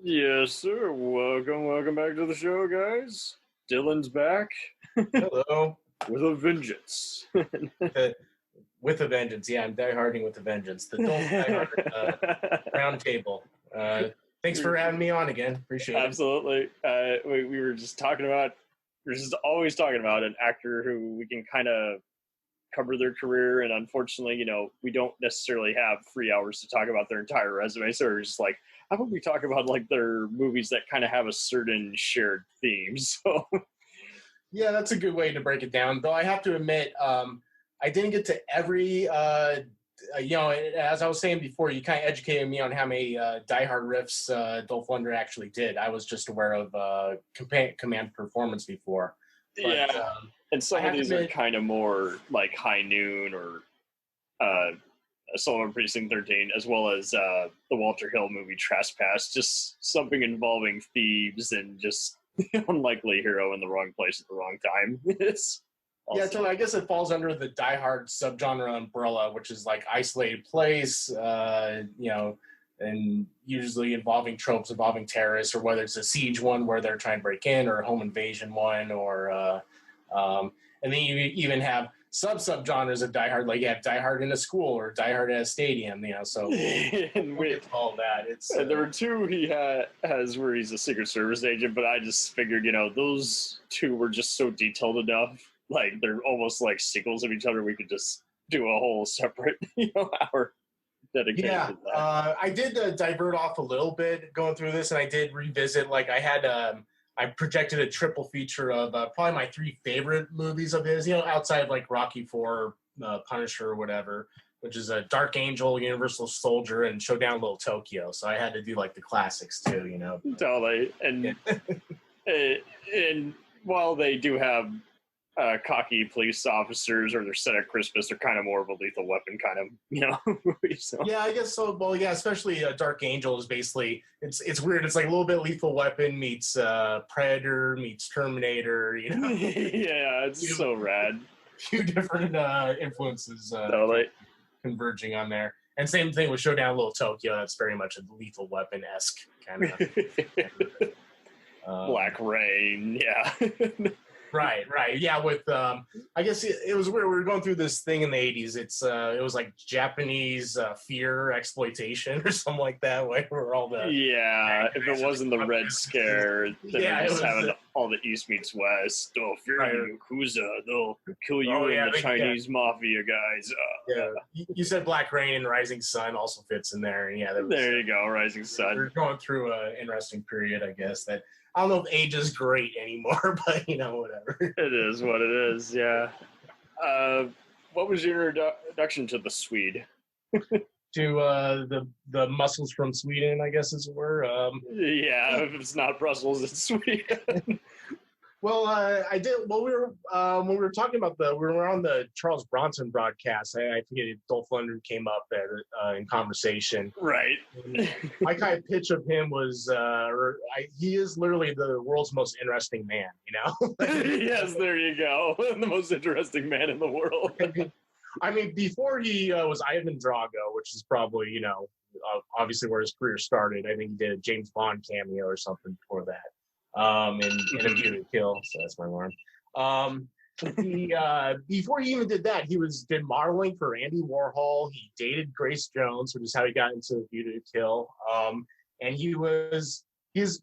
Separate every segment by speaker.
Speaker 1: Yes, sir. Welcome back to the show, guys. Dylan's back
Speaker 2: Hello.
Speaker 1: with a vengeance.
Speaker 2: With a vengeance. Yeah, I'm dieharding with a vengeance. The Dolph diehard round table. Thanks for having me on again. Appreciate it.
Speaker 1: Absolutely. We were just talking about, we're just always talking about an actor who we can kind of cover their career, and unfortunately, we don't necessarily have 3 hours to talk about their entire resume, so we're just like, how about we talk about like their movies that kind of have a certain shared theme? So
Speaker 2: yeah, that's a good way to break it down. Though I have to admit, I didn't get to every, as I was saying before, you kind of educated me on how many diehard riffs Dolph Lundgren actually did. I was just aware of Command Performance before. But,
Speaker 1: yeah, and some of these are kind of more like High Noon or Sullivan Precinct 13, as well as the Walter Hill movie Trespass, just something involving thieves and just unlikely hero in the wrong place at the wrong time.
Speaker 2: Yeah, so I guess it falls under the diehard subgenre umbrella, which is like isolated place, and usually involving tropes involving terrorists, or whether it's a siege one where they're trying to break in, or a home invasion one, or and then you even have subgenres of Die Hard, like you have Die Hard in a school or Die Hard at a stadium, So
Speaker 1: and with
Speaker 2: all that, it's
Speaker 1: there were two he has where he's a Secret Service agent, but I just figured, those two were just so detailed enough, like they're almost like sequels of each other. We could just do a whole separate, hour dedicated to that.
Speaker 2: I did divert off a little bit going through this, and I did revisit. Like I had. I projected a triple feature of probably my three favorite movies of his, outside of like Rocky IV, Punisher, or whatever, which is a Dark Angel, Universal Soldier, and Showdown Little Tokyo. So I had to do like the classics too,
Speaker 1: Totally. And and while they do have cocky police officers, or they're set at Christmas, they're kind of more of a Lethal Weapon kind of, movie. So.
Speaker 2: Yeah, I guess so. Well, yeah, especially Dark Angel is basically, it's weird. It's like a little bit Lethal Weapon meets Predator meets Terminator,
Speaker 1: Yeah, it's so rad.
Speaker 2: Few different influences
Speaker 1: totally
Speaker 2: converging on there. And same thing with Showdown Little Tokyo. That's very much a Lethal Weapon-esque kind of.
Speaker 1: Black Rain, yeah.
Speaker 2: Right. Yeah, with I guess it was weird. We were going through this thing in the 80s. It was like Japanese fear exploitation or something like that. Where all the
Speaker 1: if it wasn't the Red Scare, then they're just having all the East meets West. Oh, fear the Yakuza, they'll kill you and the Chinese mafia guys.
Speaker 2: You said Black Rain and Rising Sun also fits in there. And
Speaker 1: there you go, Rising Sun.
Speaker 2: We're going through an interesting period, I guess, that I don't know if age is great anymore, but whatever.
Speaker 1: It is what it is, yeah. What was your introduction to the Swede?
Speaker 2: To the muscles from Sweden, I guess, as it were.
Speaker 1: If it's not Brussels, it's Sweden.
Speaker 2: Well, I did. Well, when we were talking about we were on the Charles Bronson broadcast. I forget if Dolph Lundgren came up in conversation.
Speaker 1: Right.
Speaker 2: My kind of pitch of him was, he is literally the world's most interesting man.
Speaker 1: Yes, there you go. The most interesting man in the world.
Speaker 2: I mean, before he was Ivan Drago, which is probably obviously where his career started. I think he did a James Bond cameo or something before that. In A View to Kill, so that's my alarm. Before he even did that, he did modeling for Andy Warhol. He dated Grace Jones, which is how he got into A View to Kill. And he's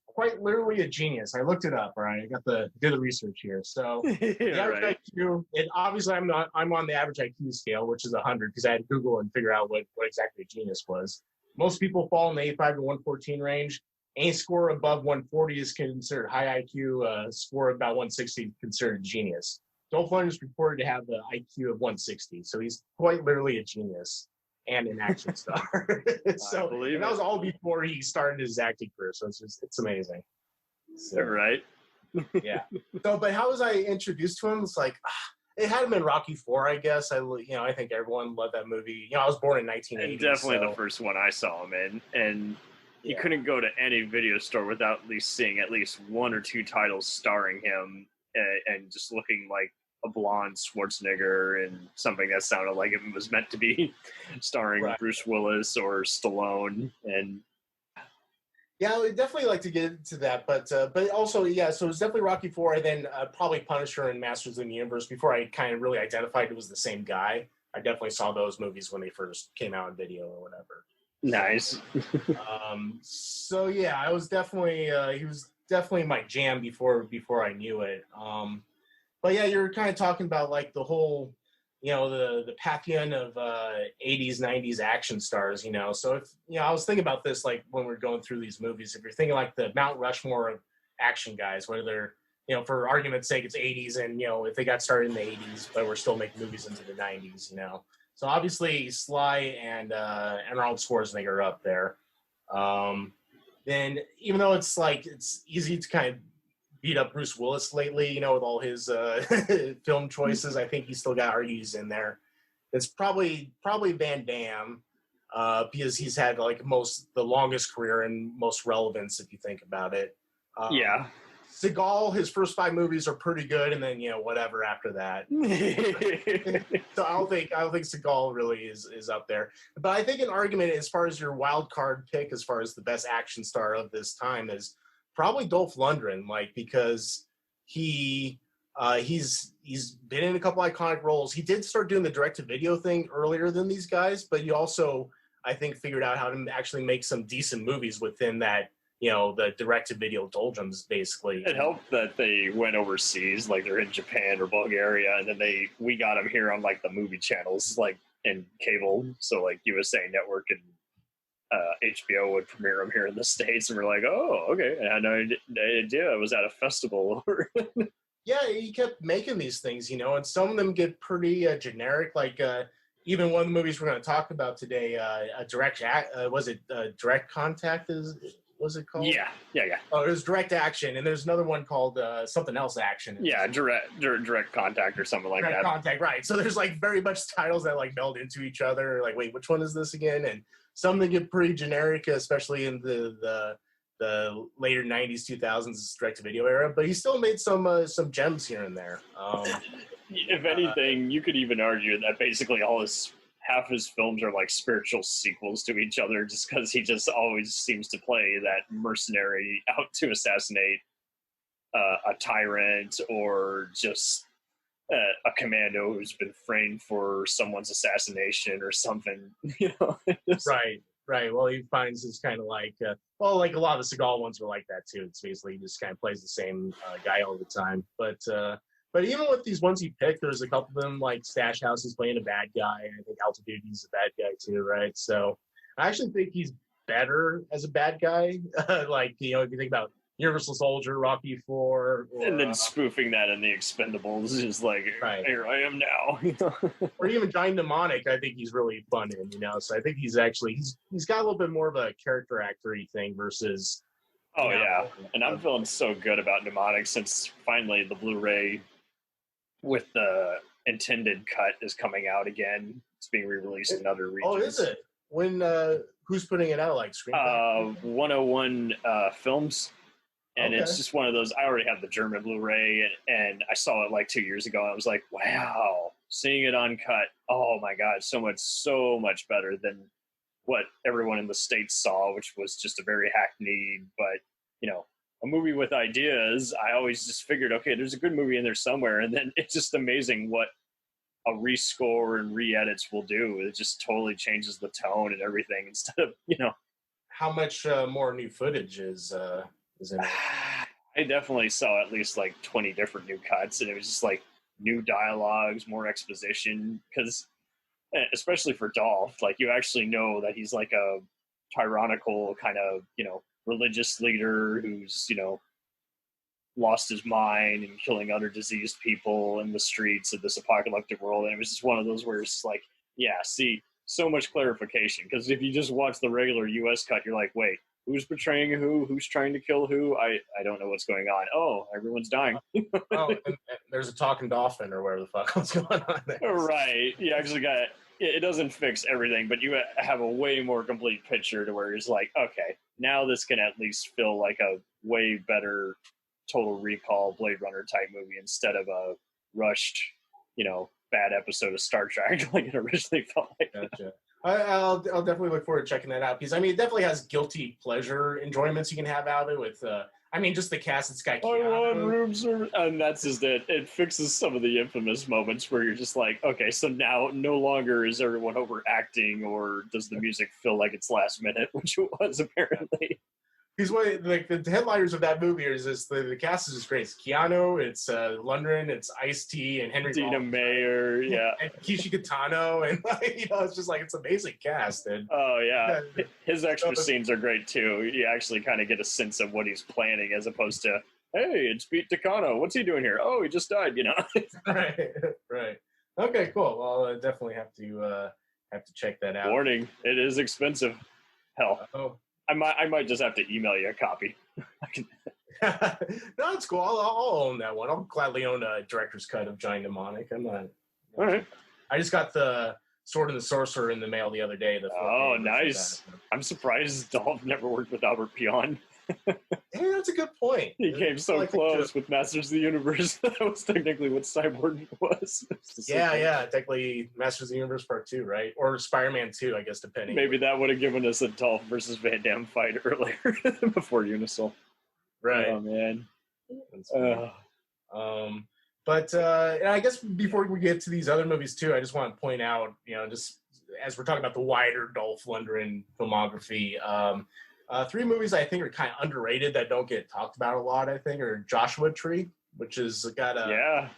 Speaker 2: quite literally a genius. I looked it up, right? I did the research here. So the average IQ, and obviously I'm on the average IQ scale, which is 100, because I had to Google and figure out what exactly a genius was. Most people fall in the 85 to 114 range. Any score above 140 is considered high IQ. Score about 160 is considered genius. Dolph Lundgren is reported to have the IQ of 160, so he's quite literally a genius and an action star. So that was all before he started his acting career. So it's amazing.
Speaker 1: So, right.
Speaker 2: Yeah. So, but how was I introduced to him? It's like it had him in Rocky IV, I guess. I think everyone loved that movie. I was born in 1980.
Speaker 1: And definitely the first one I saw him in, and. You couldn't go to any video store without at least seeing at least one or two titles starring him and just looking like a blonde Schwarzenegger and something that sounded like it was meant to be starring Bruce Willis or Stallone. And
Speaker 2: Yeah, I would definitely like to get into that, but also, yeah, so it was definitely Rocky Four, and then probably Punisher and Masters of the Universe before I kind of really identified it was the same guy. I definitely saw those movies when they first came out in video or whatever.
Speaker 1: Nice.
Speaker 2: So yeah, I was definitely he was definitely my jam before I knew it. But yeah, you're kind of talking about like the whole, the pantheon of 80s, 90s action stars, So if, I was thinking about this like when we're going through these movies, if you're thinking like the Mount Rushmore of action guys, whether they're, for argument's sake, it's 80s and, if they got started in the 80s, but we're still making movies into the 90s, So obviously Sly and Arnold Schwarzenegger are up there. Then even though it's easy to kind of beat up Bruce Willis lately, with all his film choices. I think he's still got argues in there. It's probably Van Damme because he's had like the longest career and most relevance if you think about it.
Speaker 1: Yeah.
Speaker 2: Seagal, his first 5 movies are pretty good, and then whatever after that. So I don't think Seagal really is up there. But I think an argument as far as your wild card pick, as far as the best action star of this time, is probably Dolph Lundgren, like because he's been in a couple iconic roles. He did start doing the direct to video thing earlier than these guys, but he also I think figured out how to actually make some decent movies within that. The direct-to-video doldrums, basically.
Speaker 1: It helped that they went overseas, like they're in Japan or Bulgaria, and then we got them here on like the movie channels, like in cable. So like USA Network and HBO would premiere them here in the States, and we're like, oh, okay. I had no idea it was at a festival.
Speaker 2: Yeah, he kept making these things, and some of them get pretty generic, like even one of the movies we're going to talk about today, Direct Contact was it called?
Speaker 1: Yeah.
Speaker 2: Oh, it was Direct Action, and there's another one called something else Action.
Speaker 1: Yeah, direct Contact or something like
Speaker 2: direct
Speaker 1: that.
Speaker 2: Contact, right? So there's like very much titles that like meld into each other. Like, wait, which one is this again? And some of them get pretty generic, especially in the later '90s, 2000s direct to video era. But he still made some gems here and there.
Speaker 1: If anything, you could even argue that basically half his films are like spiritual sequels to each other, just because he just always seems to play that mercenary out to assassinate a tyrant or just a commando who's been framed for someone's assassination or something.
Speaker 2: Right. Well, he finds it's kind of like like a lot of the Seagal ones were like that too. It's basically he just kind of plays the same guy all the time. But even with these ones he picked, there's a couple of them like Stash House is playing a bad guy, and I think Altitude's a bad guy too, right? So I actually think he's better as a bad guy. If you think about Universal Soldier, Rocky IV,
Speaker 1: and then spoofing that in the Expendables is just like, here I am now.
Speaker 2: Or even Giant Mnemonic, I think he's really fun in, So I think he's got a little bit more of a character actor-y thing versus.
Speaker 1: Oh yeah, and I'm feeling so good about Mnemonic since finally the Blu-ray with the intended cut is coming out again. It's being re-released in other regions.
Speaker 2: Oh, is it? When who's putting it out? Like Screen?
Speaker 1: 101 Films, and it's just one of those. I already have the German Blu-ray, and I saw it like 2 years ago. And I was like, wow, seeing it uncut. Oh my god, so much better than what everyone in the States saw, which was just a very hackneyed, but a movie with ideas. I always just figured, okay, there's a good movie in there somewhere, and then it's just amazing what a rescore and re-edits will do. It just totally changes the tone and everything instead of
Speaker 2: How much more new footage is in it?
Speaker 1: I definitely saw at least like 20 different new cuts, and it was just like new dialogues, more exposition, because especially for Dolph, like you actually know that he's like a tyrannical kind of religious leader who's lost his mind and killing other diseased people in the streets of this apocalyptic world. And it was just one of those where it's like, yeah, see, so much clarification, because if you just watch the regular US cut, you're like, wait, who's betraying who's trying to kill who? I don't know what's going on. Oh, everyone's dying.
Speaker 2: And there's a talking dolphin or whatever the fuck was going on there.
Speaker 1: Right, you actually got it doesn't fix everything, but you have a way more complete picture to where it's like, okay, now this can at least feel like a way better Total Recall Blade Runner type movie instead of a rushed, bad episode of Star Trek like it originally felt like.
Speaker 2: Gotcha. I'll definitely look forward to checking that out because I mean it definitely has guilty pleasure enjoyments you can have out of it with I mean just the cast. It's got
Speaker 1: I want
Speaker 2: Keanu.
Speaker 1: room service, and that's just it. It fixes some of the infamous moments where you're just like, okay, so now no longer is everyone overacting, or does the music feel like it's last minute, which it was apparently.
Speaker 2: Because what like the headliners of that movie is just the cast is just great. It's Keanu, it's Lundgren, it's Ice-T, and Henry
Speaker 1: Dina
Speaker 2: Rollins,
Speaker 1: Mayer,
Speaker 2: right?
Speaker 1: yeah.
Speaker 2: And Kishi Kitano, and like, you know, it's just like it's amazing cast. And
Speaker 1: Oh yeah, his extra scenes are great too. You actually kind of get a sense of what he's planning, as opposed to, hey, it's Pete Takano. What's he doing here? Oh, he just died. You know.
Speaker 2: right. Okay, cool. Well, I definitely have to check that out.
Speaker 1: Warning: it is expensive. Hell.
Speaker 2: Oh.
Speaker 1: I might just have to email you a copy.
Speaker 2: No, it's cool. I'll own that one. I'll gladly own a director's cut of Giant Mnemonic. I'm not.
Speaker 1: All right.
Speaker 2: I just got the Sword and the Sorcerer in the mail the other day.
Speaker 1: Oh, nice. I'm surprised Dolph never worked with Albert Pion.
Speaker 2: Hey, that's a good point.
Speaker 1: He came so close with Masters of the Universe. That was technically what Cyborg was.
Speaker 2: Yeah. Technically, Masters of the Universe Part 2, right? Or Spider-Man 2, I guess, depending.
Speaker 1: Maybe that would have given us a Dolph versus Van Damme fight earlier before Unisol.
Speaker 2: Right.
Speaker 1: Oh, man.
Speaker 2: But I guess before we get to these other movies, too, I just want to point out, you know, just as we're talking about the wider Dolph Lundgren filmography, 3 movies I think are kind of underrated that don't get talked about a lot, I think, are Joshua Tree, which has got a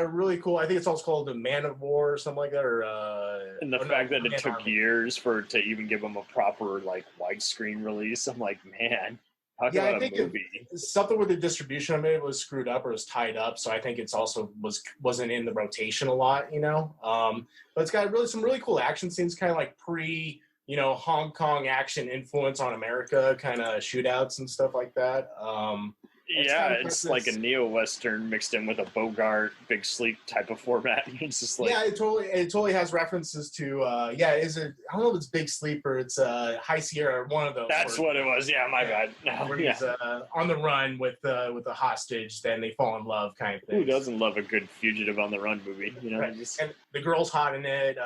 Speaker 2: really cool, I think it's also called The Man of War or something like that.
Speaker 1: And the fact that it took years to even give them a proper, like, widescreen release, I'm like, man, talk about a movie.
Speaker 2: Something with the distribution of it was screwed up or was tied up, so I think it's also wasn't in the rotation a lot, you know? But it's got some really cool action scenes, kind of like Hong Kong action influence on America kind of shootouts and stuff like that.
Speaker 1: It's like a neo-western mixed in with a Bogart, Big Sleep type of format. It's just like,
Speaker 2: it totally has references to is it? I don't know if it's Big Sleep or it's High Sierra, or one of those.
Speaker 1: That's what it was. Yeah, my bad.
Speaker 2: Where he's on the run with a hostage, then they fall in love, kind of thing.
Speaker 1: Who doesn't love a good fugitive on the run movie? You know,
Speaker 2: right. And the girl's hot in it.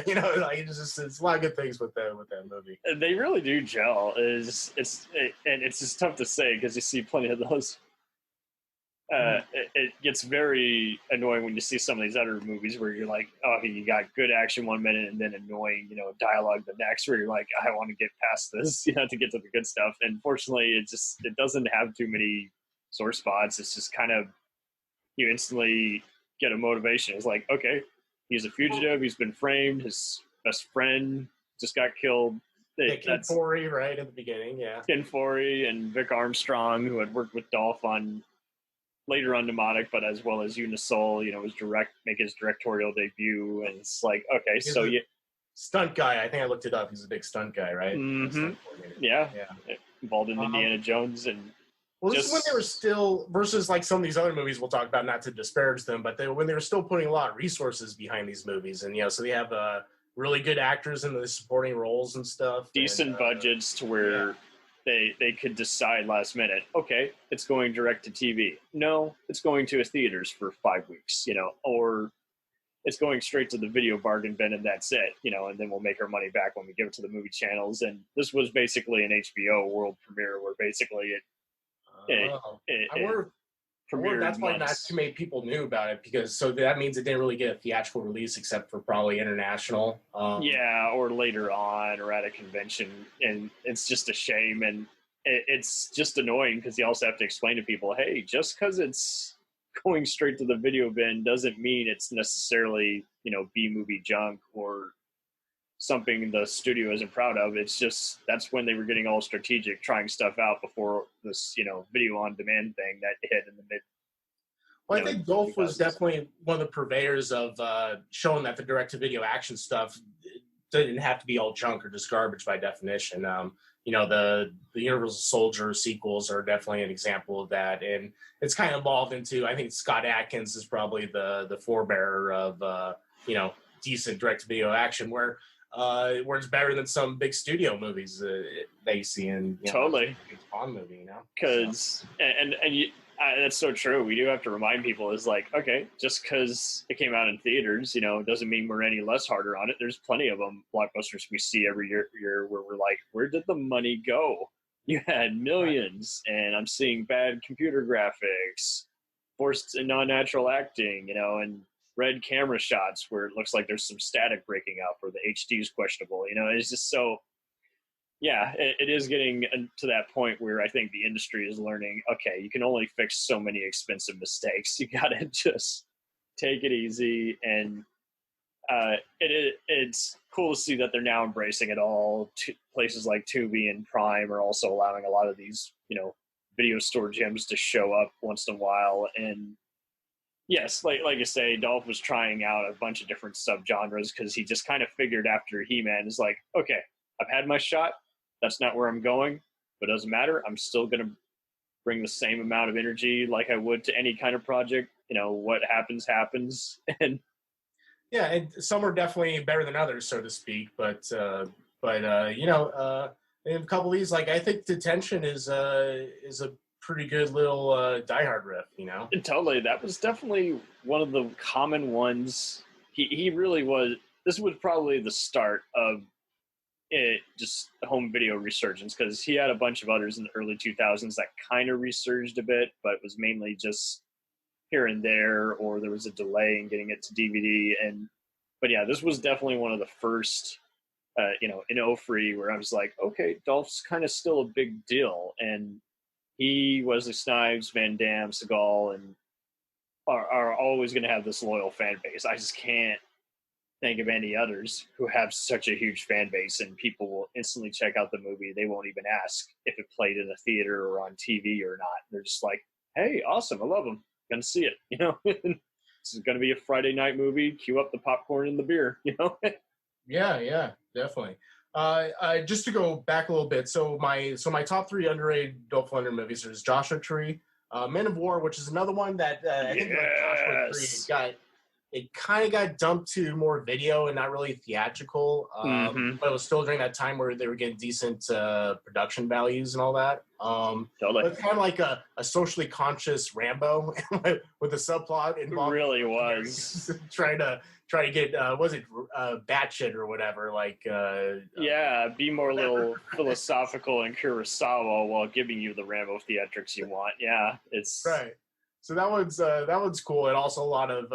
Speaker 2: You know, like it's a lot of good things with that movie.
Speaker 1: They really do gel. It's just tough to say because you see plenty of those. It gets very annoying when you see some of these other movies where you're like, oh, you got good action one minute and then annoying, dialogue the next, where you're like, I want to get past this, to get to the good stuff. And fortunately, it doesn't have too many sore spots. It's just kind of, you instantly get a motivation. It's like, okay, he's a fugitive. He's been framed. His best friend just got killed.
Speaker 2: Ken Forey, right at the beginning, yeah.
Speaker 1: Ken Forey and Vic Armstrong, who had worked with Dolph later on Mnemonic, but as well as Unisol, make his directorial debut. And it's like, okay,
Speaker 2: so stunt guy. I think I looked it up. He's a big stunt guy, right?
Speaker 1: Mm-hmm. Yeah. Involved in Indiana Jones. And
Speaker 2: this is when they were still, versus like some of these other movies we'll talk about, not to disparage them, but when they were still putting a lot of resources behind these movies. And, so they have really good actors in the supporting roles and stuff.
Speaker 1: Decent budgets to where they could decide last minute, okay, it's going direct to TV. No, it's going to theaters for 5 weeks, or it's going straight to the video bargain bin and that's it, and then we'll make our money back when we give it to the movie channels. And this was basically an HBO world premiere where basically
Speaker 2: that's why not too many people knew about it, because that means it didn't really get a theatrical release except for probably international.
Speaker 1: Or later on, or at a convention, and it's just a shame, and it's just annoying because you also have to explain to people, hey, just because it's going straight to the video bin doesn't mean it's necessarily B movie junk or something the studio isn't proud of. It's just that's when they were getting all strategic, trying stuff out before this video on demand thing that hit in the mid.
Speaker 2: Well, I think Dolph was definitely one of the purveyors of showing that the direct-to-video action stuff didn't have to be all junk or just garbage by definition. The Universal Soldier sequels are definitely an example of that, and it's kind of evolved into, I think Scott Adkins is probably the forebearer of decent direct-to-video action, where it's better than some big studio movies that you see in
Speaker 1: totally
Speaker 2: Bond movie,
Speaker 1: because and That's so true. We do have to remind people is like, okay, just because it came out in theaters, doesn't mean we're any less harder on it. There's plenty of them blockbusters we see every year where we're like, where did the money go? You had millions, and I'm seeing bad computer graphics, forced and non-natural acting, and red camera shots where it looks like there's some static breaking up or the HD is questionable. It's just so. Yeah, it is getting to that point where I think the industry is learning, okay, you can only fix so many expensive mistakes. You got to just take it easy. And it's cool to see that they're now embracing it all. Places like Tubi and Prime are also allowing a lot of these, video store gems to show up once in a while. And yes, like you say, Dolph was trying out a bunch of different subgenres because he just kind of figured after He-Man is like, okay, I've had my shot. That's not where I'm going, but it doesn't matter. I'm still going to bring the same amount of energy like I would to any kind of project. What happens, happens. And
Speaker 2: yeah, and some are definitely better than others, so to speak. But in a couple of these, like I think Detention is a pretty good little Die Hard riff.
Speaker 1: And totally, that was definitely one of the common ones. He really was. This was probably the start of just home video resurgence, because he had a bunch of others in the early 2000s that kind of resurged a bit, but it was mainly just here and there, or there was a delay in getting it to DVD. But yeah, this was definitely one of the first, in O3 where I was like, okay, Dolph's kind of still a big deal. And he, Wesley Snipes, Van Damme, Seagal, and are always going to have this loyal fan base. I just can't think of any others who have such a huge fan base, and people will instantly check out the movie. They won't even ask if it played in a theater or on TV or not. They're just like, hey, awesome, I love them, gonna see it. This is gonna be a Friday night movie. Cue up the popcorn and the beer.
Speaker 2: Yeah, definitely. Just to go back a little bit, so my top 3 underrated Dolph Lundgren movies is Joshua Tree, Men of War, which is another one that I think like Joshua Tree it kind of got dumped to more video and not really theatrical, but it was still during that time where they were getting decent production values and all that.
Speaker 1: Totally.
Speaker 2: But it's kind of like a socially conscious Rambo with a subplot involved.
Speaker 1: It really was.
Speaker 2: trying to get, was it batshit or whatever? Like,
Speaker 1: be more little philosophical and Kurosawa while giving you the Rambo theatrics you want. Yeah, it's
Speaker 2: right. So that one's cool, and also a lot of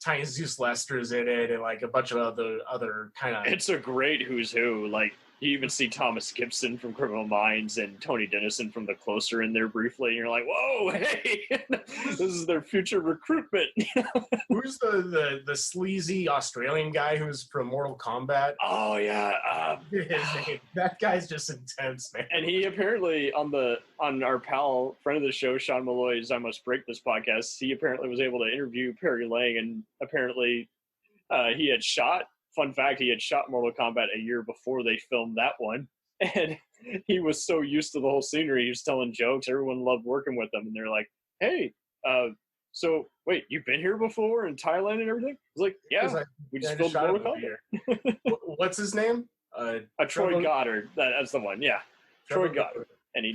Speaker 2: Tiny Zeus Lester's in it, and like a bunch of other kind of.
Speaker 1: It's a great who's who. Like you even see Thomas Gibson from Criminal Minds and Tony Dennison from The Closer in there briefly, and you're like, whoa, hey, this is their future recruitment.
Speaker 2: Who's the sleazy Australian guy who's from Mortal Kombat?
Speaker 1: Oh yeah,
Speaker 2: his name. That guy's just intense, man.
Speaker 1: And he apparently on our pal friend of the show Sean Malloy's I Must Break This podcast, he apparently was able to interview Perry Lang, and apparently he had shot. Fun fact, he had shot Mortal Kombat a year before they filmed that one. And he was so used to the whole scenery, he was telling jokes. Everyone loved working with him. And they're like, hey, so wait, you've been here before in Thailand and everything? I was like, yeah, we just filmed Mortal Kombat.
Speaker 2: What's his name?
Speaker 1: Troy Goddard. That's the one, yeah. Troy Goddard. And he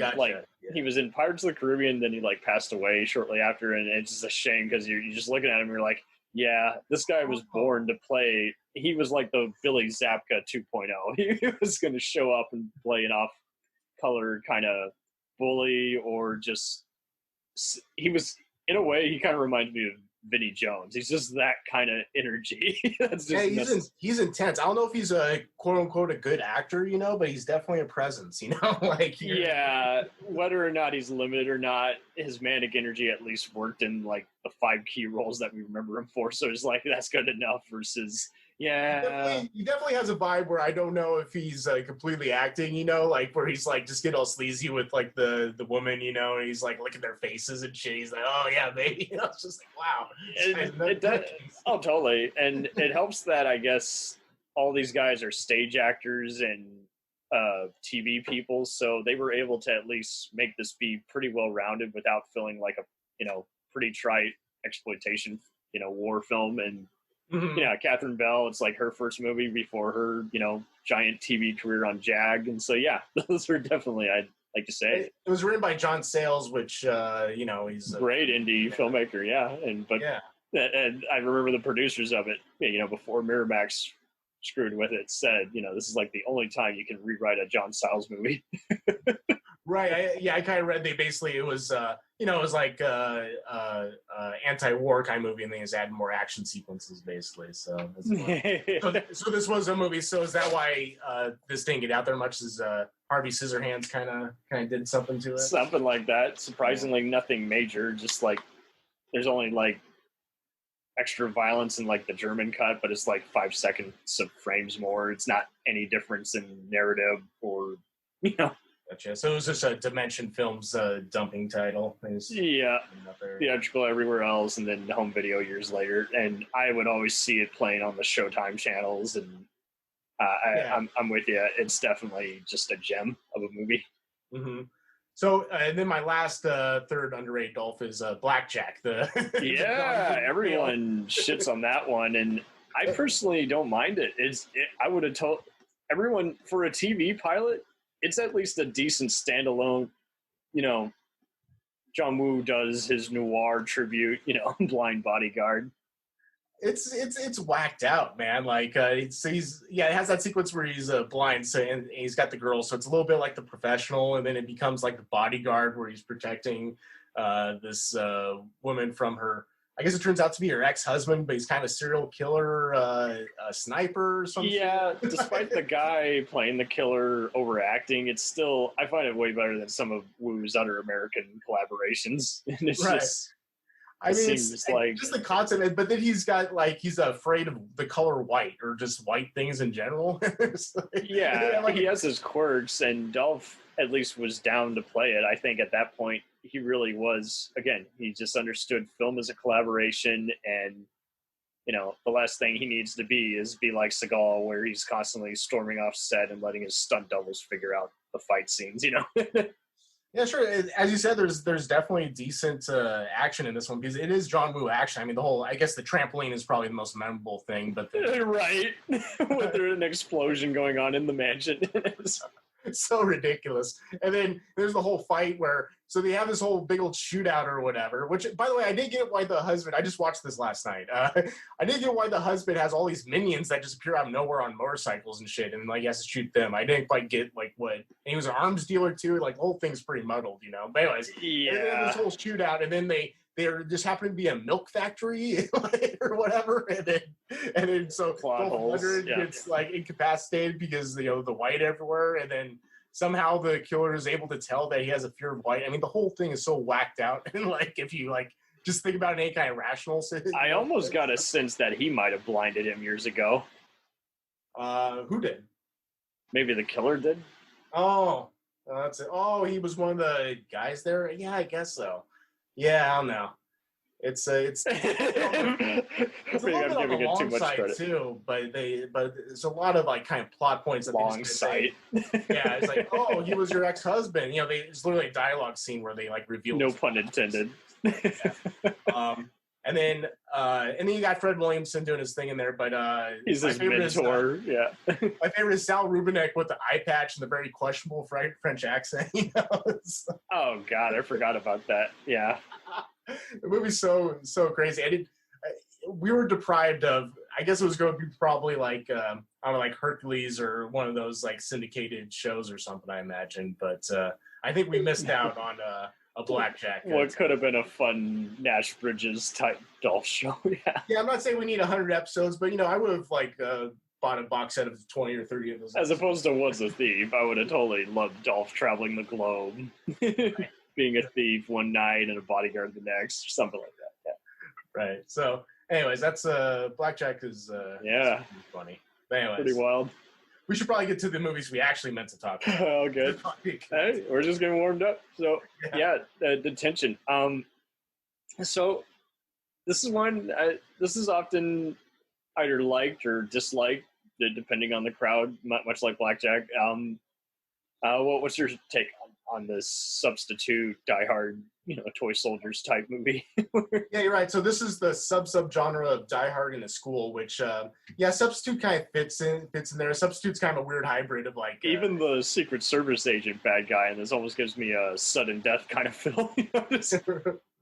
Speaker 1: he was in Pirates of the Caribbean, then he passed away shortly after. And it's just a shame because you're just looking at him, you're like, yeah, this guy was born to play. He was like the Billy Zabka 2.0. He was going to show up and play an off-color kind of bully, or just he was, in a way, he kind of reminds me of Vinnie Jones. He's just that kind of energy. That's just
Speaker 2: he's intense. I don't know if he's a quote-unquote a good actor, but he's definitely a presence,
Speaker 1: Yeah, whether or not he's limited or not, his manic energy at least worked in like the 5 key roles that we remember him for. So it's like, that's good enough versus, yeah.
Speaker 2: He definitely has a vibe where I don't know if he's completely acting, like where he's like just getting all sleazy with like the woman, and he's like looking at their faces and shit. He's like, oh yeah, baby. It's just like, wow.
Speaker 1: It does. Oh, totally. And it helps that I guess all these guys are stage actors and TV people, so they were able to at least make this be pretty well rounded without feeling like a pretty trite exploitation war film. And Catherine Bell, it's like her first movie before her giant TV career on Jag, and so yeah, those are definitely like to say.
Speaker 2: It was written by John Sayles, which he's a
Speaker 1: great indie filmmaker, yeah. And I remember the producers of it, before Miramax screwed with it, said, this is like the only time you can rewrite a John Sayles movie.
Speaker 2: Right. I kind of read it was like anti-war kind of movie, and they just added more action sequences, basically. So so this was a movie. So is that why this didn't get out there much? As Harvey Scissorhands kind of did something to it?
Speaker 1: Something like that. Surprisingly, nothing major. Just like there's only like extra violence in like the German cut, but it's like 5 seconds of frames more. It's not any difference in narrative or
Speaker 2: Gotcha. So it was just a Detention Films dumping title.
Speaker 1: Yeah, theatrical everywhere else, and then home video years later. And I would always see it playing on the Showtime channels, and I'm with you. It's definitely just a gem of a movie.
Speaker 2: Mm-hmm. So, and then my last third underrated Dolph is Blackjack.
Speaker 1: Everyone shits on that one, and I personally don't mind it. I would have told everyone, for a TV pilot, it's at least a decent standalone. John Woo does his noir tribute, Blind Bodyguard.
Speaker 2: It's whacked out, man. Like it has that sequence where he's blind, so and he's got the girl, so it's a little bit like The Professional, and then it becomes like The Bodyguard, where he's protecting this woman from her. I guess it turns out to be her ex-husband, but he's kind of a serial killer, a sniper or something.
Speaker 1: Yeah, despite the guy playing the killer overacting, it's still, I find it way better than some of Woo's other American collaborations. And it's just,
Speaker 2: it's like just the concept, but then he's afraid of the color white or just white things in general.
Speaker 1: He has his quirks, and Dolph at least was down to play it. I think at that point he really was. Again, he just understood film as a collaboration, and the last thing he needs to be like Seagal, where he's constantly storming off set and letting his stunt doubles figure out the fight scenes.
Speaker 2: Yeah, sure. As you said, there's definitely decent action in this one, because it is John Woo action. I mean, I guess the trampoline is probably the most memorable thing, but
Speaker 1: right, with an explosion going on in the mansion.
Speaker 2: It's so ridiculous. And then there's the whole fight so they have this whole big old shootout or whatever, which, by the way, I did get why the husband, I just watched this last night. I did get why the husband has all these minions that just appear out of nowhere on motorcycles and shit, and like he has to shoot them. I didn't quite get like what, and he was an arms dealer too. Like the whole thing's pretty muddled, But anyways, this whole shootout, and then there just happened to be a milk factory or whatever, and then so Dolph gets like incapacitated because the white everywhere, and then somehow the killer is able to tell that he has a fear of white. I mean, the whole thing is so whacked out, and like if you just think about it in any kind of rational sense.
Speaker 1: I almost got a sense that he might have blinded him years ago.
Speaker 2: Who did?
Speaker 1: Maybe the killer did.
Speaker 2: Oh, that's it. Oh, he was one of the guys there. Yeah, I guess so. Yeah, I don't know. It's a little bit on the long side too, but there's a lot of like kind of plot points.
Speaker 1: Long sight.
Speaker 2: Yeah, it's like, oh, he was your ex-husband. It's literally a dialogue scene where they like reveal.
Speaker 1: No pun intended.
Speaker 2: Yeah. And then you got Fred Williamson doing his thing in there, but
Speaker 1: he's his mentor.
Speaker 2: My favorite is Sal Rubinek with the eye patch and the very questionable French accent.
Speaker 1: Oh God, I forgot about that. Yeah,
Speaker 2: the movie's so crazy. We were deprived of. I guess it was going to be probably like I don't know, like Hercules or one of those like syndicated shows or something, I imagine. But I think we missed out on a Blackjack.
Speaker 1: What could have been a fun Nash Bridges type Dolph show.
Speaker 2: Yeah, I'm not saying we need 100 episodes, but I would have bought a box set of 20 or 30 of those.
Speaker 1: As opposed to What's a Thief, I would have totally loved Dolph traveling the globe, being a thief one night and a bodyguard the next, or something like that. Yeah.
Speaker 2: Right. So, anyways, that's Blackjack is funny. But anyways,
Speaker 1: pretty wild.
Speaker 2: We should probably get to the movies we actually meant to talk about.
Speaker 1: Oh, good. Hey, we're just getting warmed up. So, Detention. So, this is one. This is often either liked or disliked, depending on the crowd. Much like Blackjack. What's your take on this substitute Die Hard, toy soldiers type movie.
Speaker 2: Yeah, you're right. So this is the sub-genre of Die Hard in a school, which, substitute kind of fits in there. Substitute's kind of a weird hybrid of like...
Speaker 1: Even the Secret Service agent bad guy, and this almost gives me a sudden death kind of feel.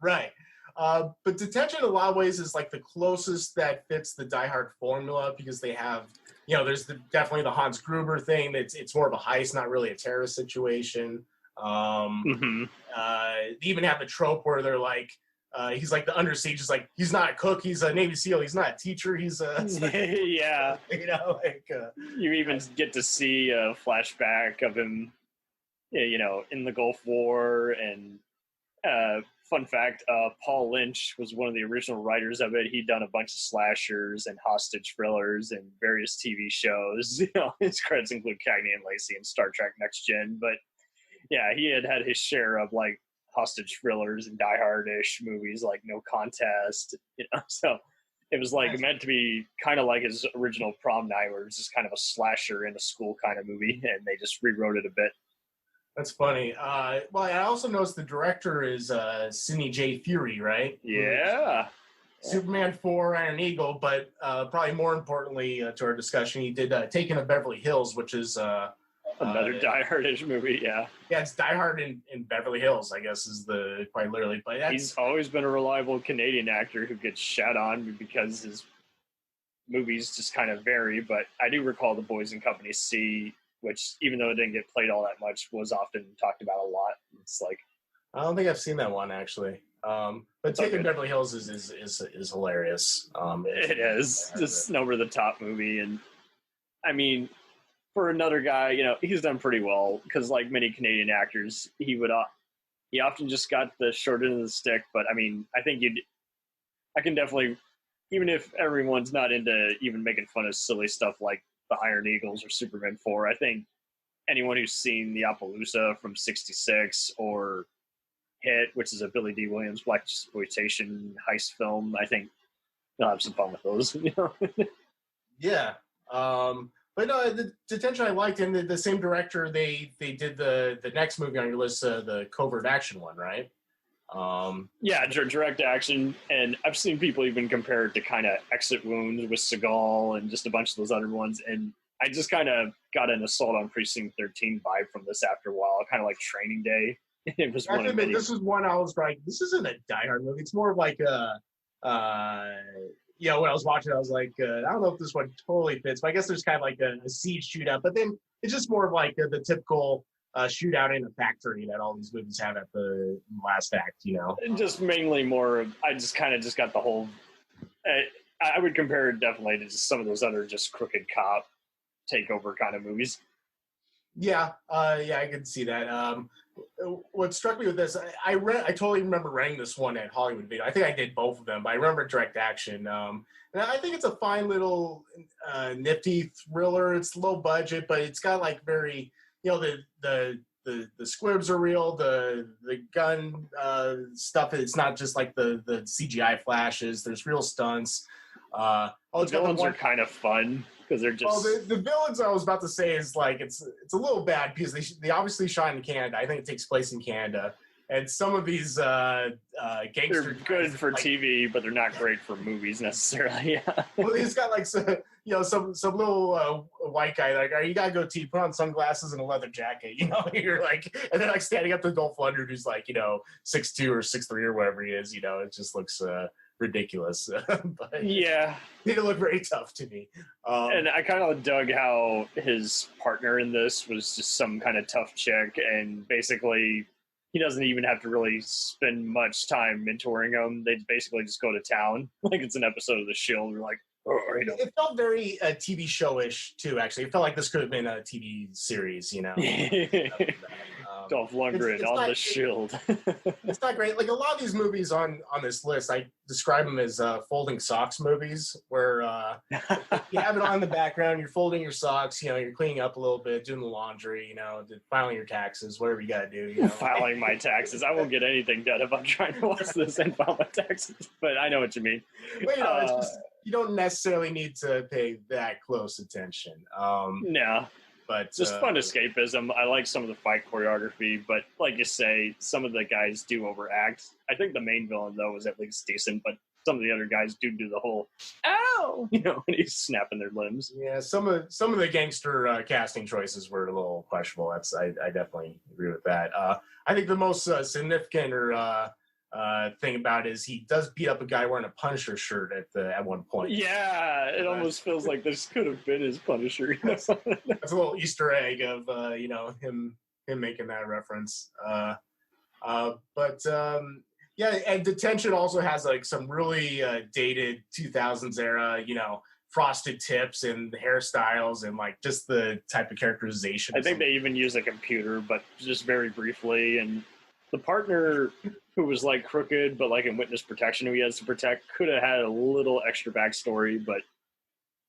Speaker 2: Right. But Detention in a lot of ways is like the closest that fits the Die Hard formula, because they have, there's definitely the Hans Gruber thing. It's more of a heist, not really a terrorist situation. They even have a trope where they're like, he's like the under siege is like, he's not a cook, he's a Navy SEAL, he's not a teacher, he's a...
Speaker 1: Yeah. You even get to see a flashback of him, in the Gulf War. And fun fact, Paul Lynch was one of the original writers of it. He'd done a bunch of slashers and hostage thrillers and various TV shows. His credits include Cagney and Lacey and Star Trek Next Gen. But yeah, he had his share of like hostage thrillers and Die Hard-ish movies like No Contest, so it was like meant to be kind of like his original Prom Night, where it was just kind of a slasher in a school kind of movie, and they just rewrote it a bit. That's funny. Well, I also noticed the director is Sidney J. Furie, right? Yeah.
Speaker 2: Superman 4, Iron Eagle, but probably more importantly to our discussion, he did Taken of Beverly Hills, which is...
Speaker 1: another Die Hard-ish movie, yeah.
Speaker 2: Yeah, it's Die Hard in Beverly Hills, I guess, is the quite literally. But
Speaker 1: he's always been a reliable Canadian actor who gets shat on because his movies just kind of vary. But I do recall The Boys in Company C, which, even though it didn't get played all that much, was often talked about a lot. It's like,
Speaker 2: I don't think I've seen that one actually. But Taken Beverly Hills is hilarious.
Speaker 1: It is just an over the top movie, and I mean, for another guy, he's done pretty well, because like many Canadian actors, he often just got the short end of the stick. But I mean, I can definitely, even if everyone's not into even making fun of silly stuff like the Iron Eagles or Superman 4, I think anyone who's seen The Appaloosa from '66 or Hit, which is a Billy D. Williams blaxploitation heist film, I think you'll have some fun with those.
Speaker 2: Yeah. But no, the Detention I liked, and the same director, they did the next movie on your list, the Covert Action one, right?
Speaker 1: Yeah, direct action, and I've seen people even compare it to kind of Exit Wounds with Seagal and just a bunch of those other ones, and I just kind of got an Assault on Precinct 13 vibe from this after a while, kind of like Training Day. It was one of many.
Speaker 2: This is one I was like, this isn't a Die Hard movie. It's more of like a, when I was watching it, I was like, I don't know if this one totally fits, but I guess there's kind of like a siege shootout. But then it's just more of like the typical shootout in a factory that all these movies have at the last act,
Speaker 1: And just mainly more of, I just kind of just got the whole, I would compare it definitely to just some of those other just crooked cop takeover kind of movies.
Speaker 2: Yeah, I can see that. What struck me with this, I totally remember renting this one at Hollywood Video. I think I did both of them, but I remember direct action. And I think it's a fine little nifty thriller. It's low budget, but it's got like very, the squibs are real. The gun stuff. It's not just like the CGI flashes. There's real stunts.
Speaker 1: The villains are kind of fun because they're just.
Speaker 2: Well, the villains I was about to say is like it's a little bad because they obviously shot in Canada. I think it takes place in Canada, and some of these gangster.
Speaker 1: They're good for like, TV, but they're not great for movies necessarily. Yeah.
Speaker 2: Well, he's got like some little white guy like, you gotta go put on sunglasses and a leather jacket. You're like, and then like standing up to Dolph Lundgren, who's like 6'2" or 6'3" or whatever he is. It just looks. Ridiculous, but
Speaker 1: yeah,
Speaker 2: it looked very tough to me.
Speaker 1: And I kind of dug how his partner in this was just some kind of tough chick, and basically he doesn't even have to really spend much time mentoring him. They basically just go to town, like it's an episode of The Shield. We're like,
Speaker 2: It felt very TV show-ish too. Actually, it felt like this could have been a TV series.
Speaker 1: Dolph Lundgren on The Shield.
Speaker 2: It's not great. Like a lot of these movies on this list, I describe them as folding socks movies, where you have it on in the background, you're folding your socks, you're cleaning up a little bit, doing the laundry, filing your taxes, whatever you got to do.
Speaker 1: Filing my taxes. I won't get anything done if I'm trying to watch this and file my taxes, but I know what you mean.
Speaker 2: But, it's just, you don't necessarily need to pay that close attention.
Speaker 1: No.
Speaker 2: But
Speaker 1: just fun escapism. I like some of the fight choreography, but like you say, some of the guys do overact. I think the main villain though was at least decent, but some of the other guys do the whole "ow," when he's snapping their limbs.
Speaker 2: Yeah, some of the gangster casting choices were a little questionable. I definitely agree with that. I think the most significant thing about it is he does beat up a guy wearing a Punisher shirt at one point.
Speaker 1: Yeah, it almost feels like this could have been his Punisher.
Speaker 2: That's a little Easter egg of him making that reference. Yeah, and Detention also has like some really dated 2000s era, frosted tips and hairstyles and like just the type of characterization.
Speaker 1: I think they even use a computer, but just very briefly. And the partner who was like crooked, but like in witness protection, who he has to protect, could have had a little extra backstory, but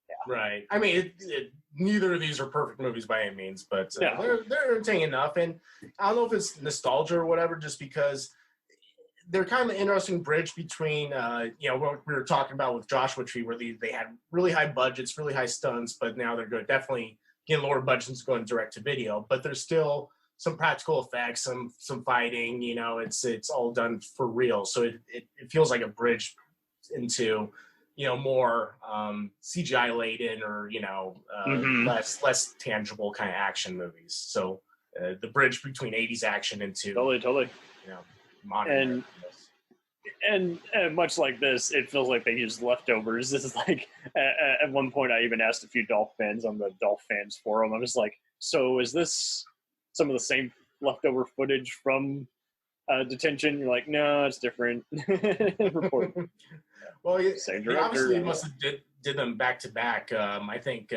Speaker 1: yeah.
Speaker 2: Right. I mean, neither of these are perfect movies by any means, but they're entertaining enough. And I don't know if it's nostalgia or whatever, just because they're kind of an interesting bridge between, what we were talking about with Joshua Tree, where they had really high budgets, really high stunts, but now they're definitely getting lower budgets going direct to video. But there's still some practical effects, some fighting. It's all done for real. So it feels like a bridge into more CGI laden or less tangible kind of action movies. So the bridge between 80s action into
Speaker 1: totally.
Speaker 2: Modern
Speaker 1: and much like this, it feels like they used leftovers. This is like at one point I even asked a few Dolph fans on the Dolph fans forum. I was like, so is this some of the same leftover footage from Detention? You're like, no, it's different. Report.
Speaker 2: Well, he obviously must have did them back to back. I think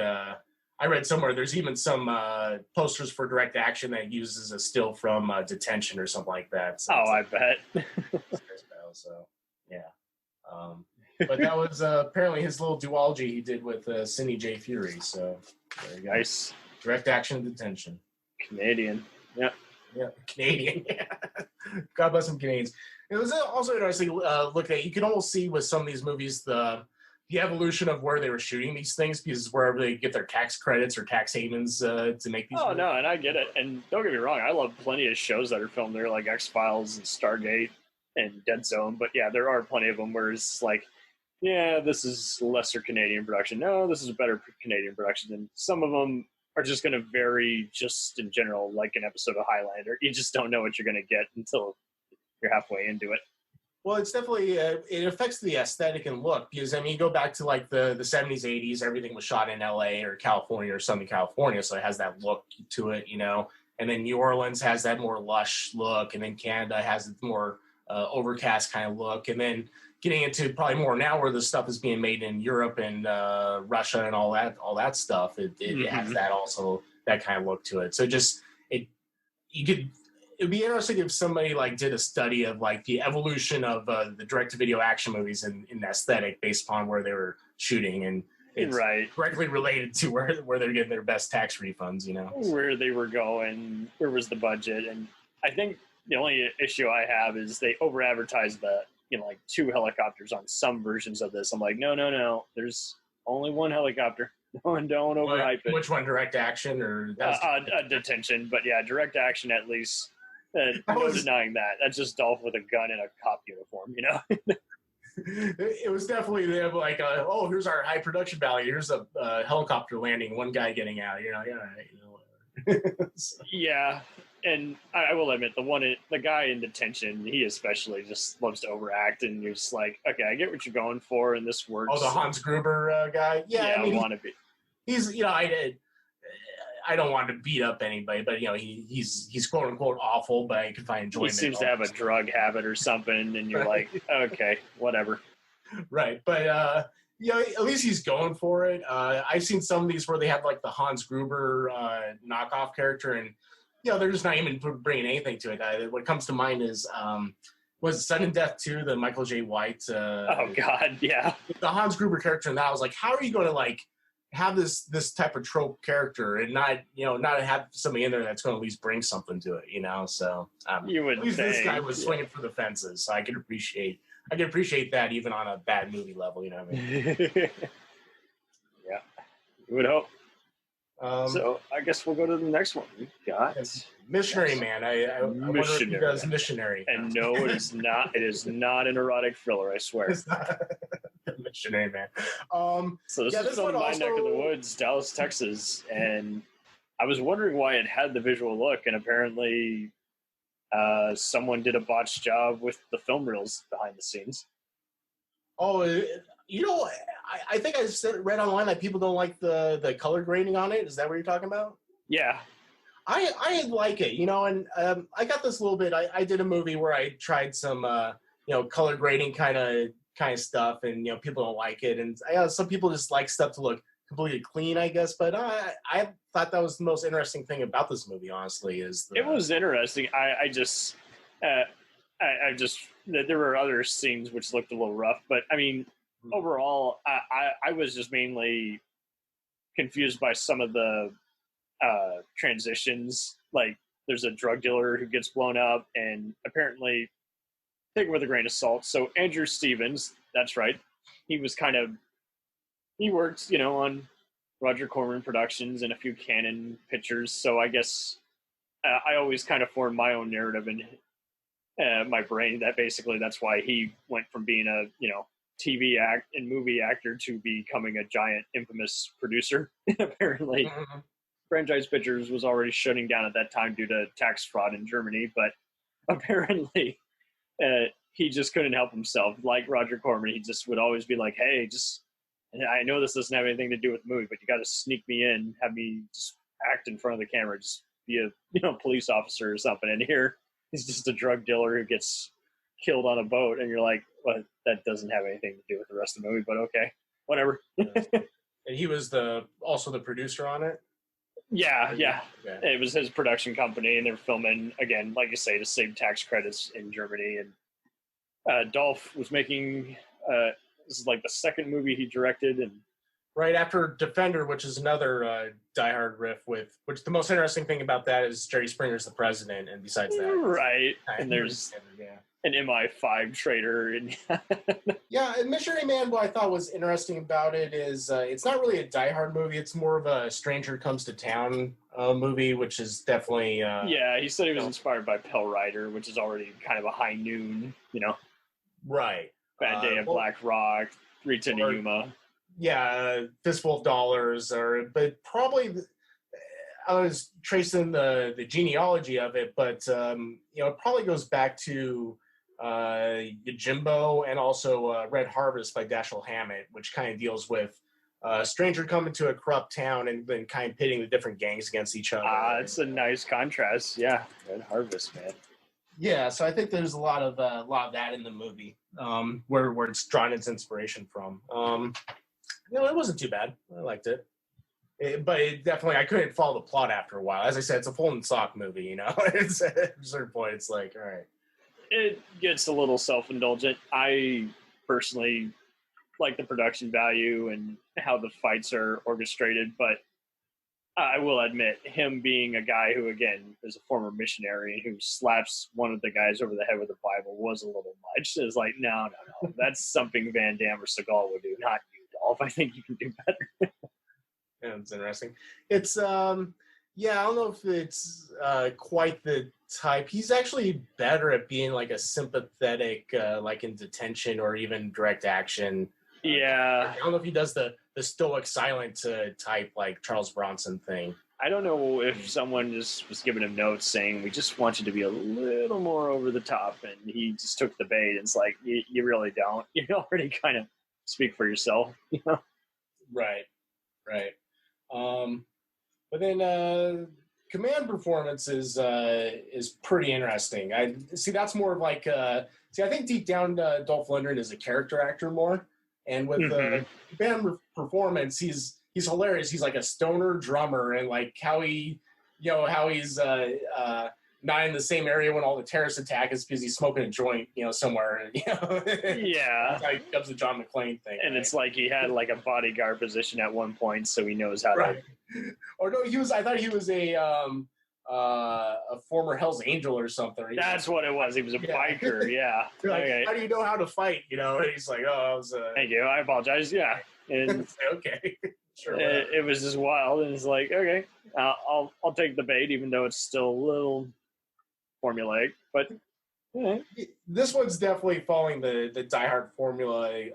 Speaker 2: I read somewhere there's even some posters for direct action that uses a still from Detention or something like that. So
Speaker 1: I bet.
Speaker 2: So yeah, but that was apparently his little duology he did with Cindy J. Fury. So there you go.
Speaker 1: Nice.
Speaker 2: Direct action Detention.
Speaker 1: Canadian. Yeah,
Speaker 2: Canadian. God bless them Canadians. It was also interesting look at. You can almost see with some of these movies the evolution of where they were shooting these things, because wherever they get their tax credits or tax havens to make these movies.
Speaker 1: No, and I get it. And don't get me wrong, I love plenty of shows that are filmed there, like X-Files and Stargate and Dead Zone. But yeah, there are plenty of them where it's like, yeah, this is lesser Canadian production. No, this is a better Canadian production. And some of them are just going to vary just in general, like an episode of Highlander. You just don't know what you're going to get until you're halfway into it.
Speaker 2: Well, it's definitely, it affects the aesthetic and look, because, I mean, you go back to, like, the 70s, 80s, everything was shot in L.A. or California or Southern California, so it has that look to it, and then New Orleans has that more lush look, and then Canada has a more overcast kind of look, and then getting into probably more now where the stuff is being made in Europe and Russia and all that stuff, it has that also, that kind of look to it. So it'd be interesting if somebody like did a study of like the evolution of the direct-to-video action movies in aesthetic based upon where they were shooting, and it's directly related to where they're getting their best tax refunds,
Speaker 1: where they were going, where was the budget. And I think the only issue I have is they over-advertise the like 2 helicopters on some versions of this. I'm like, no, there's only 1 helicopter. Don't overhype it.
Speaker 2: Which one, direct action or
Speaker 1: Detention? But yeah, direct action at least. No denying that. That's just Dolph with a gun and a cop uniform,
Speaker 2: It was definitely them like, here's our high production value. Here's a helicopter landing, 1 guy getting out.
Speaker 1: Yeah, and I will admit the guy in Detention, he especially just loves to overact, and you're just like, okay, I get what you're going for, and this works.
Speaker 2: Oh, the Hans Gruber guy. Yeah, I mean,
Speaker 1: I want to be.
Speaker 2: He's I don't want to beat up anybody, but he's quote unquote awful, but I can find enjoyment.
Speaker 1: He seems to have a drug habit or something, and you're like, okay, whatever.
Speaker 2: Right, but at least he's going for it. I've seen some of these where they have like the Hans Gruber knockoff character, and they're just not even bringing anything to it. What comes to mind is was Sudden Death 2, the Michael J. White.
Speaker 1: Oh God, yeah. The
Speaker 2: Hans Gruber character, and that I was like, how are you going to like have this type of trope character and not have somebody in there that's going to at least bring something to it, So
Speaker 1: you would
Speaker 2: at least this guy was swinging for the fences, so I can appreciate that even on a bad movie level, you know what I mean?
Speaker 1: Yeah, you would hope. So I guess we'll go to the next one. We got
Speaker 2: Missionary Man. I wonder if he does Missionary.
Speaker 1: And no, it is not. It is not an erotic thriller. I swear.
Speaker 2: It's not Missionary Man.
Speaker 1: So this is from my neck of the woods, Dallas, Texas, and I was wondering why it had the visual look, and apparently someone did a botched job with the film reels behind the scenes.
Speaker 2: Oh, I think I read online that people don't like the color grading on it. Is that what you're talking about?
Speaker 1: Yeah.
Speaker 2: I like it, and I got this a little bit. I did a movie where I tried some, color grading kind of stuff, and people don't like it, and some people just like stuff to look completely clean, I guess. But I thought that was the most interesting thing about this movie. Honestly, it
Speaker 1: was interesting. I just there were other scenes which looked a little rough, but I mean, overall, I was just mainly confused by some of the transitions. Like, there's a drug dealer who gets blown up, and apparently, take it with a grain of salt. So Andrew Stevens, that's right, he worked, on Roger Corman Productions and a few Canon pictures. So I guess I always kind of formed my own narrative in my brain that basically that's why he went from being a TV and movie actor to becoming a giant infamous producer. Apparently, Franchise Pictures was already shutting down at that time due to tax fraud in Germany, but apparently he just couldn't help himself. Like Roger Corman, he just would always be like, "Hey, I know this doesn't have anything to do with the movie, but you got to sneak me in, have me just act in front of the camera, just be a police officer or something." And here he's just a drug dealer who gets killed on a boat, and you're like, "Well, that doesn't have anything to do with the rest of the movie, but okay, whatever."
Speaker 2: And he was also the producer on it.
Speaker 1: Yeah. Okay. It was his production company, and they were filming, again, like you say, to save tax credits in Germany. And Dolph was making, this is like the second movie he directed. And
Speaker 2: right after Defender, which is another Die Hard riff which the most interesting thing about that is Jerry Springer's the president, and besides that.
Speaker 1: Right, and there's an MI5 trader. And
Speaker 2: and Missionary Man, what I thought was interesting about it is it's not really a Die Hard movie. It's more of a Stranger Comes to Town movie, which is definitely...
Speaker 1: he said he was inspired by Pell Rider, which is already kind of a high noon,
Speaker 2: Right.
Speaker 1: Bad Day of Black Rock, 3:10 to Yuma.
Speaker 2: Yeah, Fistful of Dollars, but probably... I was tracing the genealogy of it, but it probably goes back to Yojimbo and also Red Harvest by Dashiell Hammett, which kind of deals with a stranger coming to a corrupt town and then kind of pitting the different gangs against each other.
Speaker 1: It's a nice contrast. Yeah, Red Harvest, man.
Speaker 2: Yeah, so I think there's a lot of that in the movie, where it's drawn its inspiration from. It wasn't too bad. I liked it. But it definitely, I couldn't follow the plot after a while. As I said, it's a full and sock movie, It's at a certain point, it's like, all right.
Speaker 1: It gets a little self-indulgent. I personally like the production value and how the fights are orchestrated, but I will admit, him being a guy who, again, is a former missionary who slaps one of the guys over the head with a Bible was a little much. It's like, no. That's something Van Damme or Seagal would do, not you, Dolph. I think you can do better.
Speaker 2: Yeah, it's interesting. It's I don't know if it's quite the type. He's actually better at being like a sympathetic, like in Detention or even Direct Action.
Speaker 1: Yeah.
Speaker 2: I don't know if he does the stoic silent type like Charles Bronson thing.
Speaker 1: I don't know if someone just was giving him notes saying, we just want you to be a little more over the top, and he just took the bait. It's like, you really don't. You already kind of speak for yourself,
Speaker 2: Right. But then command performance is pretty interesting. I see that's more of like I think deep down Dolph Lundgren is a character actor more, and with the band performance he's hilarious. He's like a stoner drummer, and like how he's not in the same area when all the terrorists attack is because he's smoking a joint, somewhere.
Speaker 1: Yeah.
Speaker 2: That's how he becomes the John McClane thing.
Speaker 1: And right? It's like he had like a bodyguard position at one point, so he knows how to.
Speaker 2: Or no, I thought he was a former Hell's Angel or something.
Speaker 1: That's what it was. He was a biker. Yeah.
Speaker 2: Like, okay. How do you know how to fight? And he's like, oh, I was.
Speaker 1: Thank you. I apologize. Yeah. And
Speaker 2: okay. Sure.
Speaker 1: It was just wild, and it's like, okay, I'll take the bait, even though it's still a little formulaic. But
Speaker 2: this one's definitely following the Die Hard formula,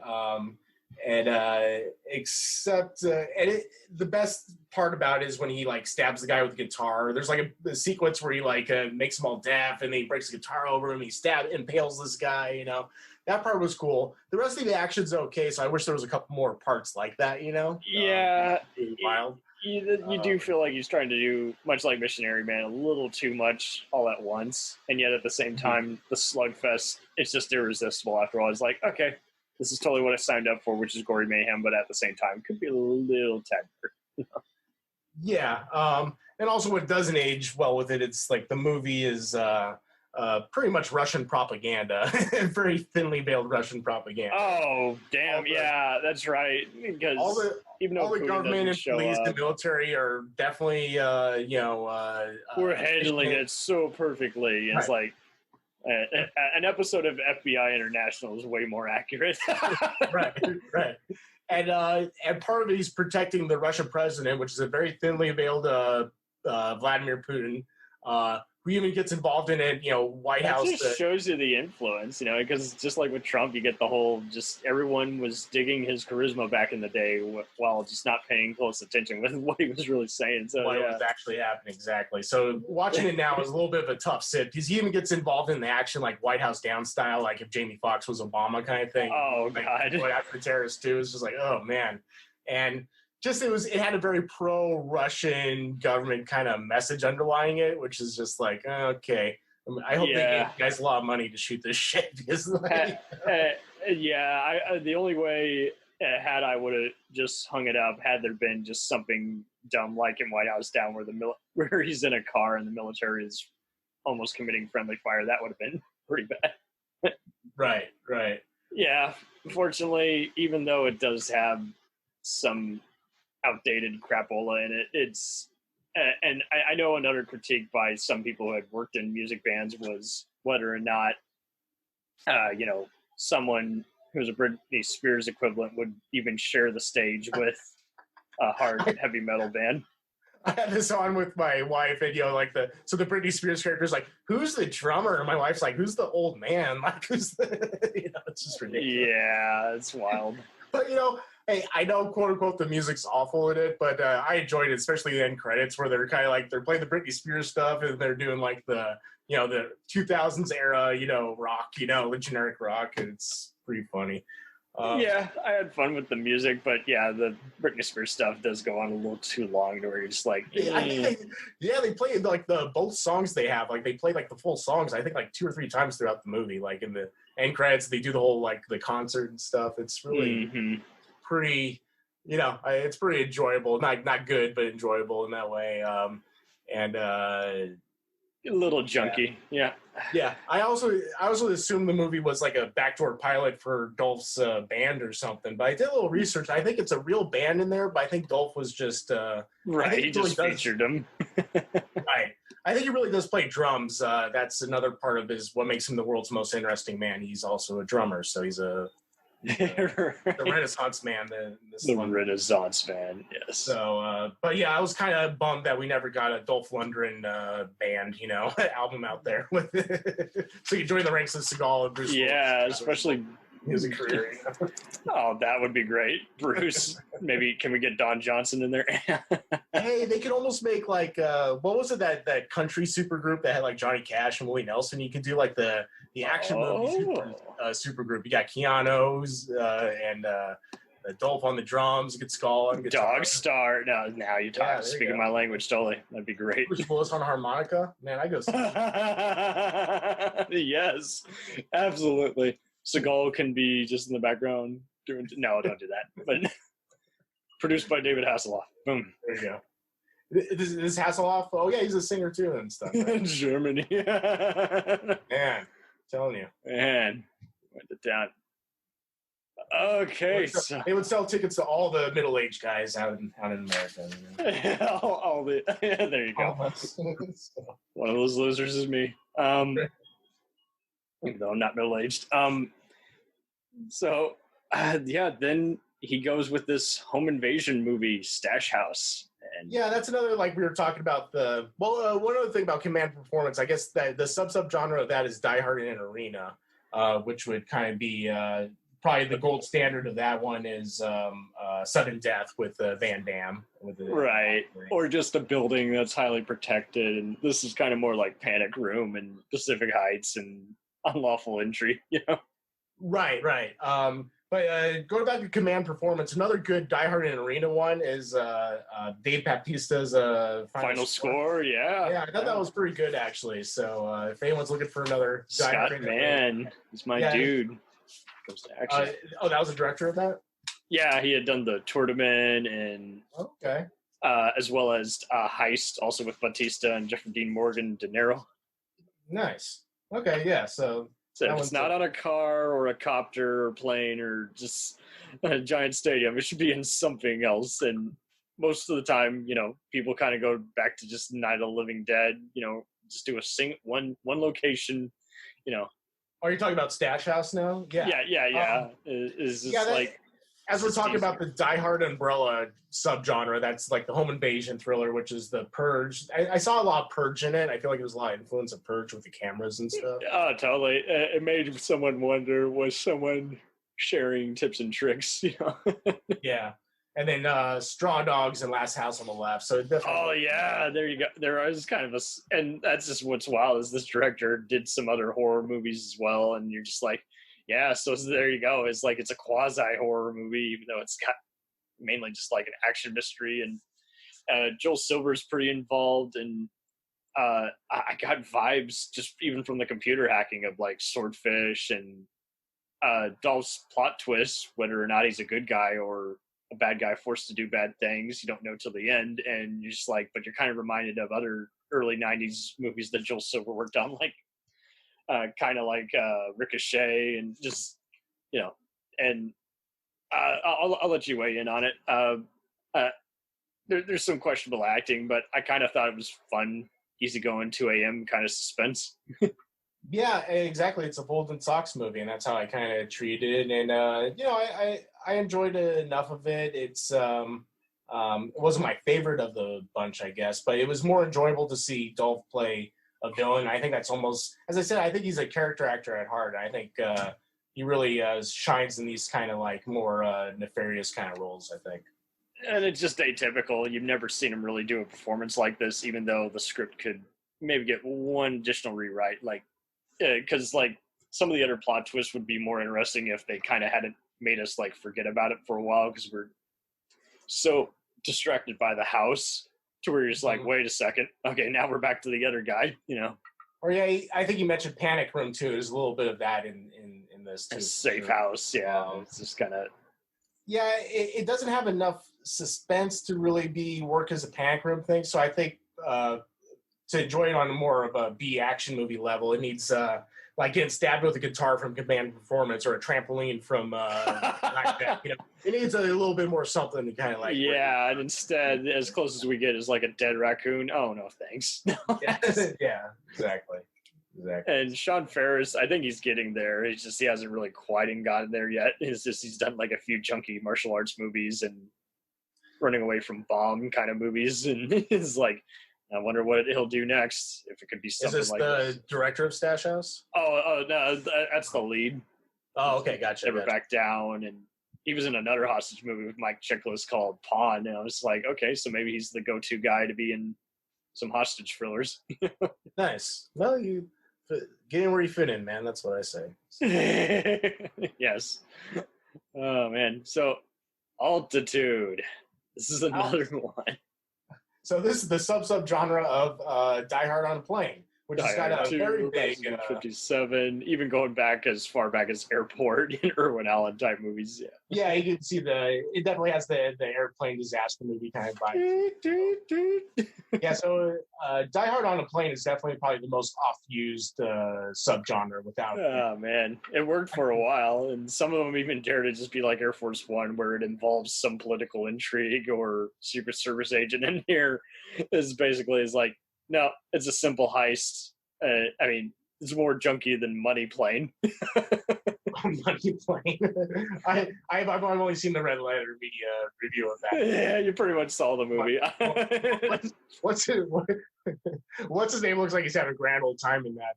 Speaker 2: except the best part about it is when he like stabs the guy with the guitar. There's like a sequence where he like makes him all deaf, and then he breaks the guitar over him. And he impales this guy. You know, that part was cool. The rest of the action's okay, so I wish there was a couple more parts like that. You know,
Speaker 1: yeah,
Speaker 2: wild.
Speaker 1: You do feel like he's trying to do, much like Missionary Man, a little too much all at once, and yet at the same time, the slugfest, it's just irresistible after all. It's like, okay, this is totally what I signed up for, which is gory mayhem, but at the same time, could be a little tender.
Speaker 2: Yeah, and also what doesn't age well with it, it's like the movie is pretty much Russian propaganda, very thinly veiled Russian propaganda.
Speaker 1: Oh, damn, yeah, that's right. Because
Speaker 2: all the government and police and military are definitely,
Speaker 1: we're handling it so perfectly. It's like an episode of FBI International is way more accurate.
Speaker 2: right. And part of it is protecting the Russian president, which is a very thinly veiled Vladimir Putin, who even gets involved in it, White House.
Speaker 1: It just shows you the influence, because just like with Trump, you get the whole, just everyone was digging his charisma back in the day while just not paying close attention with what he was really saying. So
Speaker 2: what was actually happening, exactly. So watching it now is a little bit of a tough sit, because he even gets involved in the action, like White House Down style, like if Jamie Foxx was Obama kind of thing.
Speaker 1: Oh, God.
Speaker 2: Going after the terrorists, too. It's just like, oh, man. And it had a very pro-Russian government kind of message underlying it, which is just like, okay. I hope they gave you guys a lot of money to shoot this shit. Because
Speaker 1: the only way, had I would have just hung it up, had there been just something dumb like in White House Down where he's in a car and the military is almost committing friendly fire, that would have been pretty bad.
Speaker 2: Right.
Speaker 1: Yeah, unfortunately, even though it does have some outdated crapola in it, it's and I know another critique by some people who had worked in music bands was whether or not someone who's a Britney Spears equivalent would even share the stage with a hard heavy metal band.
Speaker 2: I had this on with my wife, and the Britney Spears character is like, who's the drummer? And my wife's like, who's the old man? Like, who's the it's just ridiculous.
Speaker 1: Yeah, it's wild.
Speaker 2: But hey, I know, quote unquote, the music's awful in it, but I enjoyed it, especially the end credits where they're kind of like, they're playing the Britney Spears stuff and they're doing like the 2000s era, rock, the generic rock. And it's pretty funny.
Speaker 1: I had fun with the music, but the Britney Spears stuff does go on a little too long to where you're just like,
Speaker 2: they play like both songs they have, like they play like the full songs, I think like 2 or 3 times throughout the movie, like in the end credits, they do the whole like the concert and stuff. It's really pretty, it's pretty enjoyable. Not good, but enjoyable in that way.
Speaker 1: A little junky. Yeah.
Speaker 2: I also assumed the movie was like a backdoor pilot for Dolph's band or something, but I did a little research. I think it's a real band in there, but I think Dolph was just
Speaker 1: he just featured him.
Speaker 2: Right. I think he really does play drums. That's another part of what makes him the world's most interesting man. He's also a drummer, so he's the Renaissance man.
Speaker 1: The Renaissance man, yes.
Speaker 2: So, but I was kind of bummed that we never got a Dolph Lundgren band, album out there. So you join the ranks of Seagal and Bruce.
Speaker 1: Yeah, especially
Speaker 2: music career.
Speaker 1: Oh, that would be great. Bruce, maybe can we get Don Johnson in there?
Speaker 2: Hey, they could almost make like what was it that country super group that had like Johnny Cash and Willie Nelson? You could do like the action movie super group. You got Keanu's and Dolph on the drums, good skull on guitar.
Speaker 1: Dog Star. No, now you're talking, speaking my language totally. That'd be great.
Speaker 2: Bruce Willis on a harmonica. Man, I go.
Speaker 1: Yes, absolutely. Seagal can be just in the background doing. No, don't do that. But produced by David Hasselhoff. Boom.
Speaker 2: There you go. This Hasselhoff. Oh yeah, he's a singer too and stuff. Right?
Speaker 1: Germany.
Speaker 2: Man, telling you.
Speaker 1: Man, went to town. Okay,
Speaker 2: they would sell tickets to all the middle-aged guys out in America.
Speaker 1: There you go. One of those losers is me. Even though I'm not middle-aged. Then he goes with this home invasion movie, Stash House. And
Speaker 2: yeah, that's another, like we were talking about one other thing about command performance, I guess that the sub-genre of that is Die Hard in an Arena, which would kind of be probably the gold standard of that one is Sudden Death with Van Damme.
Speaker 1: Right. Or just a building that's highly protected. And this is kind of more like Panic Room and Pacific Heights and Unlawful Entry, you know?
Speaker 2: Right. But going back to command performance, another good Die Hard in an Arena one is Dave Bautista's final score.
Speaker 1: Yeah,
Speaker 2: I thought that was pretty good, actually. So if anyone's looking for another Die Hard in an Arena,
Speaker 1: he's my dude. Comes to action.
Speaker 2: That was the director of that?
Speaker 1: Yeah, he had done the Tournament and
Speaker 2: okay,
Speaker 1: as well as Heist, also with Bautista and Jeffrey Dean Morgan, De Niro.
Speaker 2: Nice. Okay, yeah. So
Speaker 1: if it's not on a car or a copter or plane or just a giant stadium, it should be in something else. And most of the time, you know, people kind of go back to just Night of the Living Dead. You know, just do one location. You know.
Speaker 2: Are you talking about Stash House now? Yeah. As we're talking about the Die Hard umbrella subgenre, that's like the home invasion thriller, which is the Purge. I saw a lot of Purge in it. I feel like it was a lot of influence of Purge with the cameras and stuff.
Speaker 1: Oh, totally. It made someone wonder, was someone sharing tips and tricks, you know?
Speaker 2: Yeah. And then Straw Dogs and Last House on the Left. So
Speaker 1: oh, yeah, there you go. There is kind of and that's just what's wild is this director did some other horror movies as well, and you're just like, yeah, so there you go. It's like it's a quasi-horror movie, even though it's got mainly just like an action mystery. And Joel Silver's pretty involved, and I got vibes just even from the computer hacking of like Swordfish and Dolph's plot twist, whether or not he's a good guy or a bad guy forced to do bad things. You don't know till the end, and you're just like, but you're kind of reminded of other early 90s movies that Joel Silver worked on, like kind of like Ricochet, and just, you know, and I'll let you weigh in on it. There's some questionable acting, but I kind of thought it was fun, easygoing 2 a.m. kind of suspense.
Speaker 2: Yeah, exactly. It's a Bolden Sox movie, and that's how I kind of treated it. And you know, I enjoyed enough of it. It's it wasn't my favorite of the bunch, I guess, but it was more enjoyable to see Dolph play a villain. I think that's almost, as I said, I think he's a character actor at heart. I think he really shines in these kind of like more nefarious kind of roles, I think.
Speaker 1: And it's just atypical. You've never seen him really do a performance like this, even though the script could maybe get one additional rewrite. Like, because like some of the other plot twists would be more interesting if they kind of hadn't made us like forget about it for a while, because we're so distracted by the house to where you're just like, wait a second, okay, now we're back to the other guy, you know.
Speaker 2: Or yeah, I think you mentioned Panic Room too. There's a little bit of that in this too.
Speaker 1: A safe house, yeah. It's just kind of,
Speaker 2: yeah, it doesn't have enough suspense to really work as a Panic Room thing. So I think to enjoy it on more of a B action movie level, it needs like getting stabbed with a guitar from Command Performance or a trampoline from Black Death. You know, it needs a little bit more something to kind of like.
Speaker 1: Yeah, and instead, as close as we get is like a dead raccoon. Oh no, thanks.
Speaker 2: Yeah, exactly.
Speaker 1: And Sean Ferris, I think he's getting there. It's just he hasn't really quite gotten there yet. It's just he's done like a few junky martial arts movies and running away from bomb kind of movies, and it's like, I wonder what he'll do next. If it could be something like this.
Speaker 2: Is this the director of Stash House?
Speaker 1: Oh no, that's the lead.
Speaker 2: Oh, okay, gotcha.
Speaker 1: Never Back Down, and he was in another hostage movie with Mike Chiklis called Pawn, and I was like, okay, so maybe he's the go-to guy to be in some hostage thrillers.
Speaker 2: Nice. Well, you get in where you fit in, man. That's what I say.
Speaker 1: Yes. Oh man. So Altitude. This is another one.
Speaker 2: So this is the sub-genre of Die Hard on a Plane, which has got a very big
Speaker 1: 57, even going back as far back as Airport and Irwin Allen type movies.
Speaker 2: Yeah, you can see it definitely has the airplane disaster movie kind of vibe. Yeah, so Die Hard on a Plane is definitely probably the most oft-used subgenre without.
Speaker 1: Oh man, it worked for a while, and some of them even dare to just be like Air Force One, where it involves some political intrigue or Secret Service agent. And here is like, no, it's a simple heist. I mean, it's more junky than Money Plane.
Speaker 2: Money Plane. I've only seen the red letter media review of that.
Speaker 1: Yeah, you pretty much saw the movie.
Speaker 2: What's his name? Looks like he's having a grand old time in that.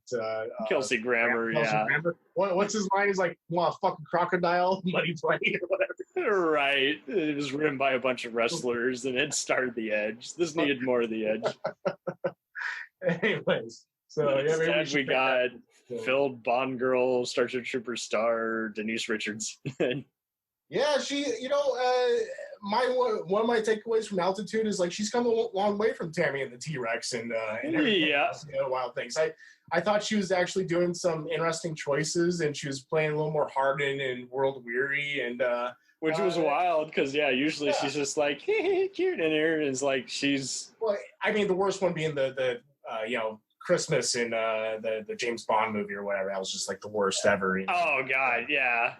Speaker 1: Kelsey Grammer,
Speaker 2: Kelsey
Speaker 1: yeah.
Speaker 2: Grammer. What's his line? He's like, "Well, fucking crocodile, Money Plane, or whatever."
Speaker 1: Right. It was written by a bunch of wrestlers, and it starred the Edge. This needed more of the Edge.
Speaker 2: Anyways, so yeah,
Speaker 1: instead we got filled Bond girl, Starship Trooper star Denise Richards.
Speaker 2: Yeah, she, one of my takeaways from Altitude is like she's come a long way from Tammy and the T-Rex and
Speaker 1: yeah,
Speaker 2: wild things. I thought she was actually doing some interesting choices, and she was playing a little more hardened and world weary, and
Speaker 1: which was wild because usually she's just like cute in here, and it's like she's.
Speaker 2: Well, I mean, the worst one being the Christmas in the James Bond movie or whatever. That was just like the worst ever.
Speaker 1: Oh God, yeah.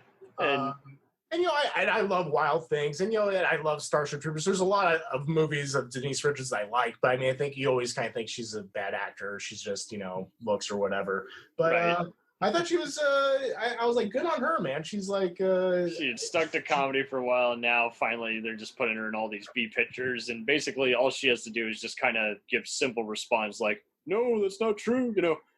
Speaker 2: And I love Wild Things, and I love Starship Troopers. There's a lot of movies of Denise Richards I like, but I mean, I think you always kind of think she's a bad actor. She's just looks or whatever. But right. I thought she was. I was like, good on her, man. She's like.
Speaker 1: She had stuck to comedy for a while, and now finally they're just putting her in all these B pictures, and basically all she has to do is just kind of give simple response like, "No, that's not true,"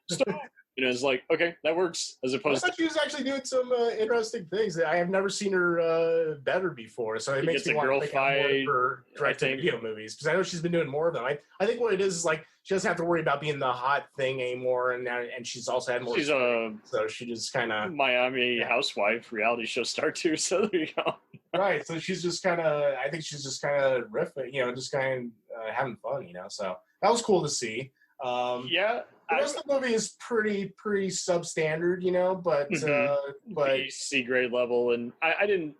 Speaker 1: stop. It's like, okay, that works. As opposed
Speaker 2: I thought she was actually doing some interesting things. I have never seen her better before, so it makes me want to think more of her direct-to-video movies, because I know she's been doing more of them. I think what it is like she doesn't have to worry about being the hot thing anymore, and she's also had more.
Speaker 1: She's
Speaker 2: so she just kind of
Speaker 1: Miami housewife, reality show star too. So there you go.
Speaker 2: Right. So she's just kind of. I think she's just kind of riffing, just kind of having fun, So that was cool to see.
Speaker 1: Yeah.
Speaker 2: The rest of the movie is pretty substandard, but
Speaker 1: C grade level, and I didn't.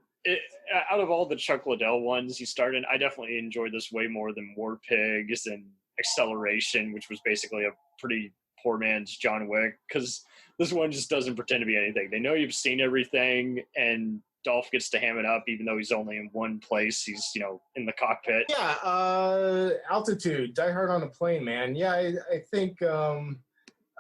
Speaker 1: Out of all the Chuck Liddell ones he starred in, I definitely enjoyed this way more than War Pigs and Acceleration, which was basically a pretty poor man's John Wick, because this one just doesn't pretend to be anything. They know you've seen everything, and Dolph gets to ham it up, even though he's only in one place. He's, in the cockpit.
Speaker 2: Yeah, Altitude, Die Hard on a Plane, man. Yeah, I think,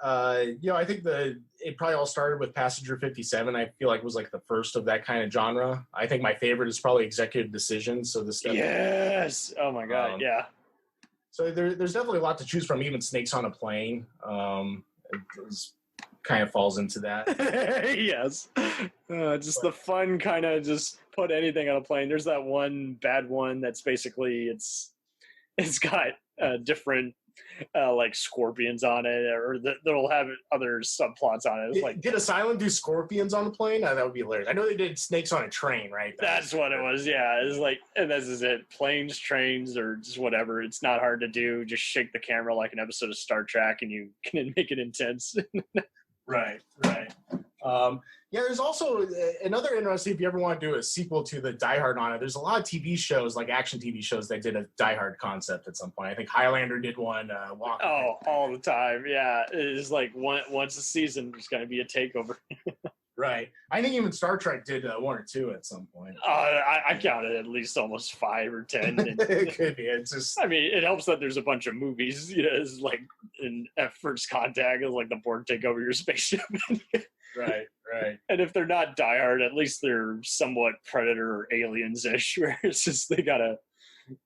Speaker 2: I think it probably all started with Passenger 57. I feel like it was like the first of that kind of genre. I think my favorite is probably Executive Decision. So this stuff.
Speaker 1: Yes. Oh my God. Yeah.
Speaker 2: So there's definitely a lot to choose from. Even Snakes on a Plane. Kind of falls into that.
Speaker 1: Yes. Just the fun kind of just put anything on a plane. There's that one bad one that's basically it's got different like scorpions on it, or that'll have other subplots on it. It's like,
Speaker 2: did Asylum do scorpions on the plane? That would be hilarious. I know they did snakes on a train, right?
Speaker 1: That's what it was. Yeah, it's like, and this is it. Planes, trains, or just whatever. It's not hard to do. Just shake the camera like an episode of Star Trek, and you can make it intense.
Speaker 2: Right. There's also another interesting, if you ever want to do a sequel to the Die Hard on it, there's a lot of TV shows, like action TV shows, that did a Die Hard concept at some point. I think Highlander did one.
Speaker 1: All the time. Yeah. It's like once a season, there's going to be a takeover.
Speaker 2: Right. I think even Star Trek did one or two at some point.
Speaker 1: I counted at least almost 5 or 10.
Speaker 2: It could be. It's just.
Speaker 1: I mean, it helps that there's a bunch of movies. It's like at First Contact, it's like the Borg take over your spaceship.
Speaker 2: Right.
Speaker 1: And if they're not Die Hard, at least they're somewhat Predator or Aliens-ish, where it's just they gotta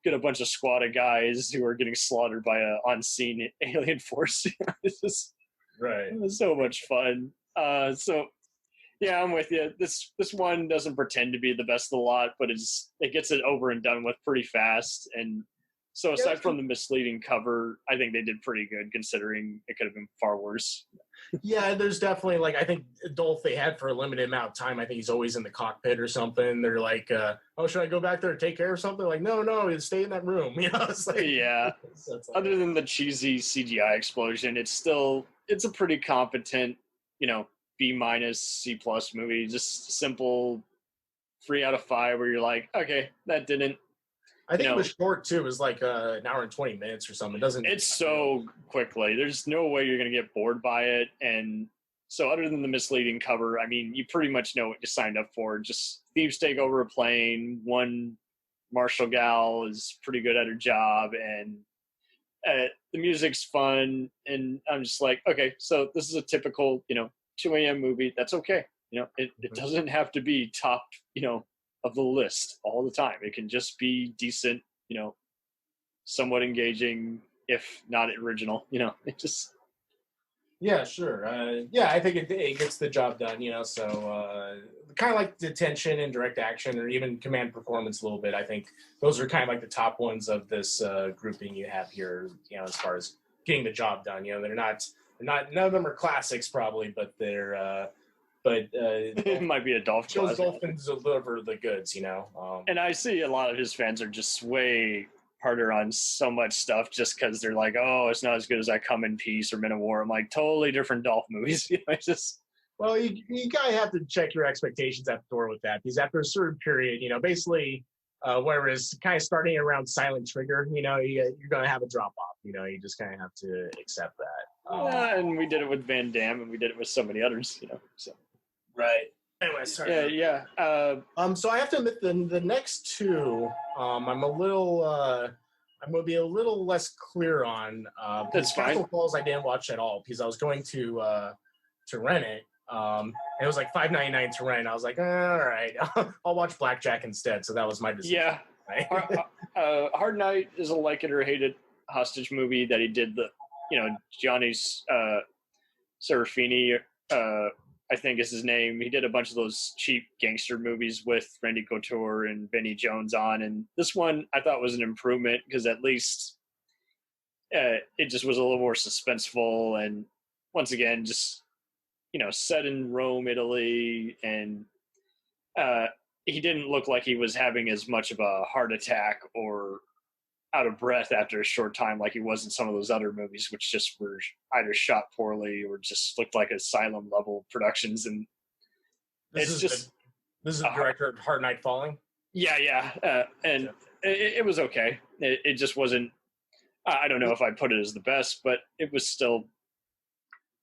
Speaker 1: get a bunch of squad of guys who are getting slaughtered by an unseen alien force. It's just It's so much fun. Yeah, I'm with you. This one doesn't pretend to be the best of the lot, but it gets it over and done with pretty fast. And so aside from the misleading cover, I think they did pretty good considering it could have been far worse.
Speaker 2: Yeah, there's definitely, like, I think Dolph they had for a limited amount of time. I think he's always in the cockpit or something. They're like, oh, should I go back there and take care of something? Like, no, stay in that room. It's like,
Speaker 1: yeah. Other than the cheesy CGI explosion, it's a pretty competent, B-, C+ movie. Just simple 3 out of 5 where you're like, okay, that didn't.
Speaker 2: I think it was short too. It was like an hour and 20 minutes or something.
Speaker 1: It's so quickly. There's no way you're going to get bored by it. And so other than the misleading cover, I mean, you pretty much know what you signed up for. Just thieves take over a plane. One Marshall gal is pretty good at her job. And the music's fun. And I'm just like, okay, so this is a typical, 2 a.m. movie. That's okay. It doesn't have to be top, of the list all the time. It can just be decent, somewhat engaging, if not original. It just.
Speaker 2: Yeah, sure. I think it gets the job done. So kind of like Detention and Direct Action, or even Command Performance a little bit. I think those are kind of like the top ones of this grouping you have here. As far as getting the job done. They're not none of them are classics probably, but they're.
Speaker 1: It might be a Dolph classic.
Speaker 2: Dolphins deliver the goods.
Speaker 1: And I see a lot of his fans are just way harder on so much stuff just because they're like, oh, it's not as good as I Come in Peace or Men of War. I'm like, totally different Dolph movies. It's just.
Speaker 2: Well, you kind of have to check your expectations at the door with that, because after a certain period, basically, whereas kind of starting around Silent Trigger, you're going to have a drop off. You just kind of have to accept that.
Speaker 1: And we did it with Van Damme, and we did it with so many others. So.
Speaker 2: Right. Anyway, sorry.
Speaker 1: Yeah.
Speaker 2: So I have to admit, the next two, I'm going to be a little less clear on.
Speaker 1: That's fine.
Speaker 2: Castle Falls I didn't watch at all because I was going to rent it. It was like $5.99 to rent. I was like, all right, I'll watch Blackjack instead. So that was my decision.
Speaker 1: Yeah. Right? Hard Night is a like it or hate it hostage movie that he did. Gianni's Serafini, I think is his name. He did a bunch of those cheap gangster movies with Randy Couture and Vinnie Jones on. And this one I thought was an improvement because at least it just was a little more suspenseful. And once again, just, set in Rome, Italy. And he didn't look like he was having as much of a heart attack or out of breath after a short time like he was in some of those other movies, which just were either shot poorly or just looked like asylum level productions. And
Speaker 2: this is the director of Hard Night Falling.
Speaker 1: Yeah. And it was okay. It just wasn't. I don't know if I'd put it as the best, but it was still.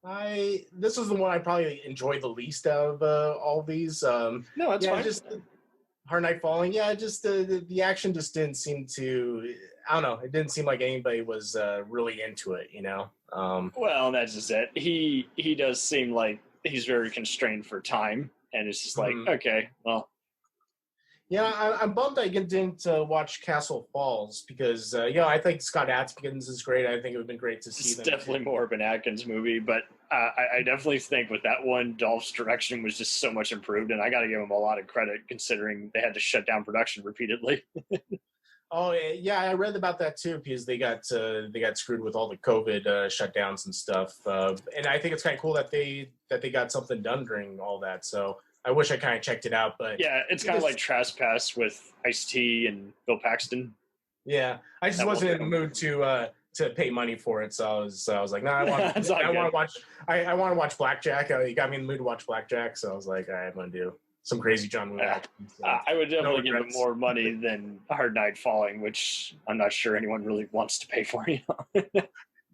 Speaker 2: This is the one I probably enjoyed the least of all these.
Speaker 1: No, that's fine.
Speaker 2: Just Hard Night Falling. Yeah, just the action just didn't seem to. I don't know. It didn't seem like anybody was really into it.
Speaker 1: Well, that's just it. He does seem like he's very constrained for time, and it's just like, okay, well.
Speaker 2: Yeah, I'm bummed I didn't watch Castle Falls because, I think Scott Adkins is great. I think it would have been great to see them.
Speaker 1: It's definitely more of an Adkins movie, but I definitely think with that one, Dolph's direction was just so much improved, and I got to give him a lot of credit considering they had to shut down production repeatedly.
Speaker 2: Oh, yeah, I read about that too because they got screwed with all the COVID shutdowns and stuff. And I think it's kind of cool that they got something done during all that. So I wish I kind of checked it out, but
Speaker 1: yeah, it's kind of like Trespass with Ice-T and Bill Paxton.
Speaker 2: Yeah, I just wasn't in the mood to pay money for it, so I was like, no, I want to watch Blackjack. You got me in the mood to watch Blackjack, so I was like, all right, I'm gonna do some crazy John Woo action. So,
Speaker 1: I would definitely give him more money than Hard Night Falling, which I'm not sure anyone really wants to pay for.